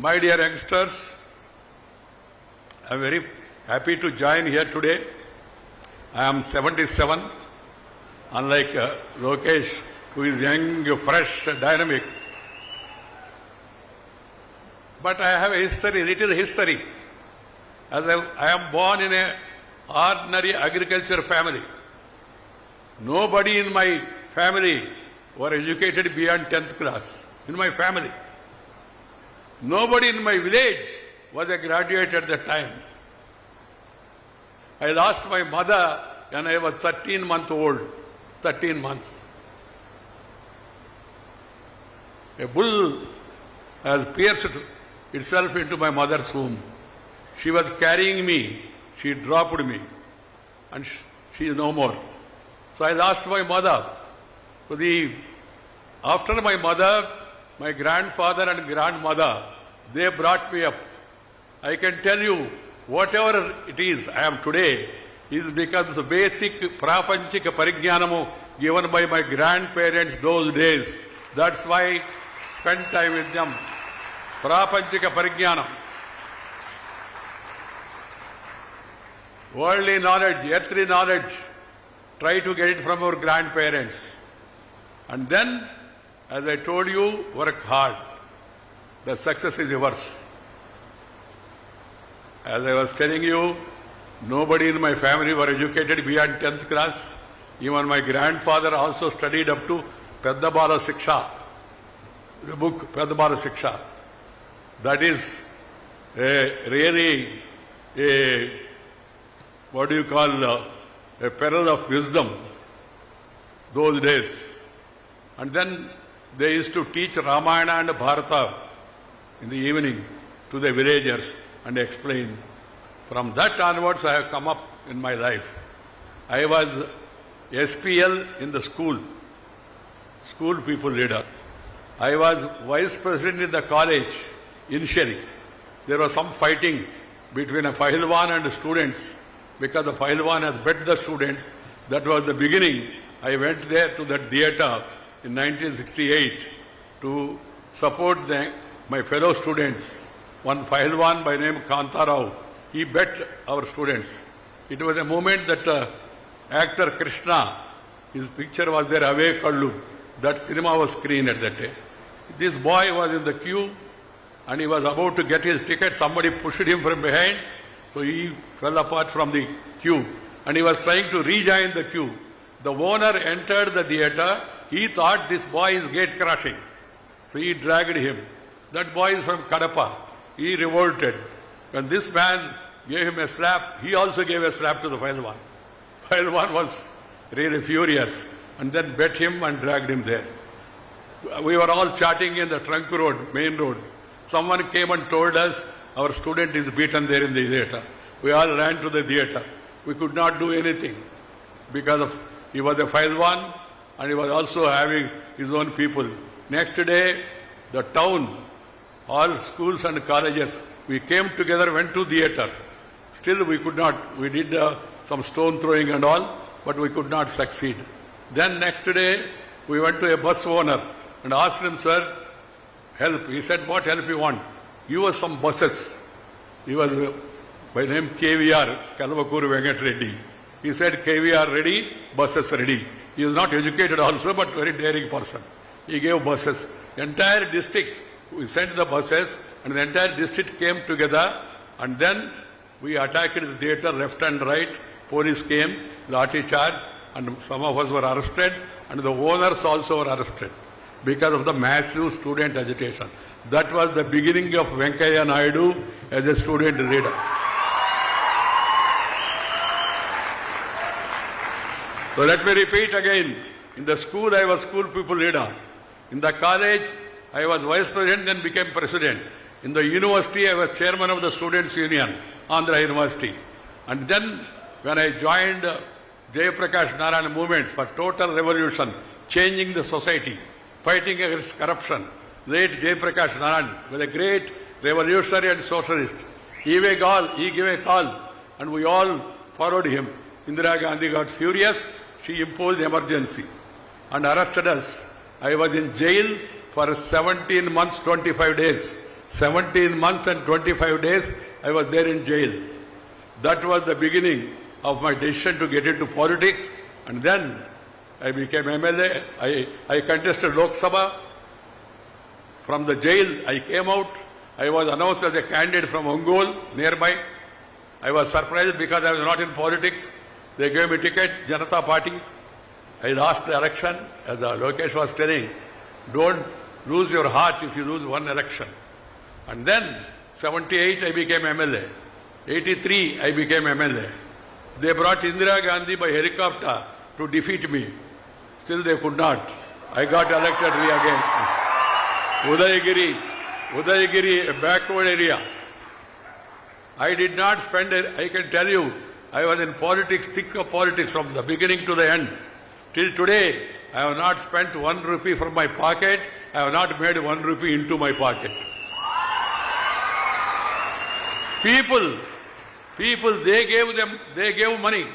My dear youngsters, I am very happy to join here today. I am 77, unlike Lokesh, who is young, fresh, dynamic. But I have a history, little history. As I am born in an ordinary agriculture family. Nobody in my family were educated beyond 10th class. In my family. Nobody in my village was a graduate at that time. I lost my mother when I was 13 months old. 13 months. A bull has pierced itself into my mother's womb. She was carrying me. She dropped me. And she is no more. So I lost my mother. So after my mother, my grandfather and grandmother, they brought me up. I can tell you, whatever it is I am today, is because of the basic prapanchika parignyanamu given by my grandparents those days. That's why I spend time with them. Prapanchika parigyanam. Worldly knowledge, earthly knowledge, try to get it from our grandparents. And then, as I told you, work hard. The success is yours. As I was telling you, nobody in my family were educated beyond 10th class. Even my grandfather also studied up to Peddabala Siksha. The book Peddabala Siksha. That is really what do you call a peril of wisdom those days. And then they used to teach Ramayana and Bharata in the evening to the villagers and explain. From that onwards, I have come up in my life. I was SPL in the school people leader. I was vice president in the college initially. There was some fighting between a Pahilwan and the students because the Pahilwan has bet the students. That was the beginning. I went there to that theatre in 1968 to support my fellow students. One Pahilwan by name Kantarao, he bet our students. It was a moment that actor Krishna, his picture was there, Ave Kallu. That cinema was screened at that day. This boy was in the queue and he was about to get his ticket. Somebody pushed him from behind, so he fell apart from the queue and he was trying to rejoin the queue. The owner entered the theatre. He thought this boy is gate crashing, so he dragged him. That boy is from Kadapa. He revolted. When this man gave him a slap, he also gave a slap to the Pahilwan. Pahilwan was really furious and then bet him and dragged him there. We were all chatting in the trunk road, main road. Someone came and told us our student is beaten there in the theatre. We all ran to the theatre. We could not do anything because he was a Pahilwan and he was also having his own people. Next day, the town, all schools and colleges, we came together, went to theatre. Still we could not. We did some stone throwing and all, but we could not succeed. Then next day, we went to a bus owner and asked him, sir, help. He said, what help you want? Give us some buses. He was by name KVR, Kalvakuru Venkat Reddy. He said, KVR ready, buses ready. He was not educated also, but very daring person. He gave buses. The entire district, we sent the buses, and the entire district came together, and then we attacked the theatre left and right. Police came, lathi charge, and some of us were arrested, and the owners also were arrested because of the massive student agitation. That was the beginning of Venkaiah Naidu as a student leader. So let me repeat again. In the school, I was school people leader. In the college, I was vice president, then became president. In the university, I was chairman of the Students' Union, Andhra University. And then, when I joined Jayaprakash Narayan movement for total revolution, changing the society, fighting against corruption, late Jayaprakash Narayan was a great revolutionary and socialist. He gave a call, and we all followed him. Indira Gandhi got furious. She imposed emergency and arrested us. I was in jail for 17 months, 25 days. 17 months and 25 days, I was there in jail. That was the beginning of my decision to get into politics. And then I became MLA. I contested Lok Sabha. From the jail, I came out. I was announced as a candidate from Ongole, nearby. I was surprised because I was not in politics. They gave me ticket, Janata Party. I lost the election. As Lokesh was telling, don't lose your heart if you lose one election. And then, 78, I became MLA. 83, I became MLA. They brought Indira Gandhi by helicopter to defeat me. Still they could not. I got elected again. Udayagiri, a backward area. I did not spend it. I can tell you, I was in politics, thick of politics from the beginning to the end. Till today, I have not spent 1 rupee from my pocket. I have not made 1 rupee into my pocket. People, they gave money.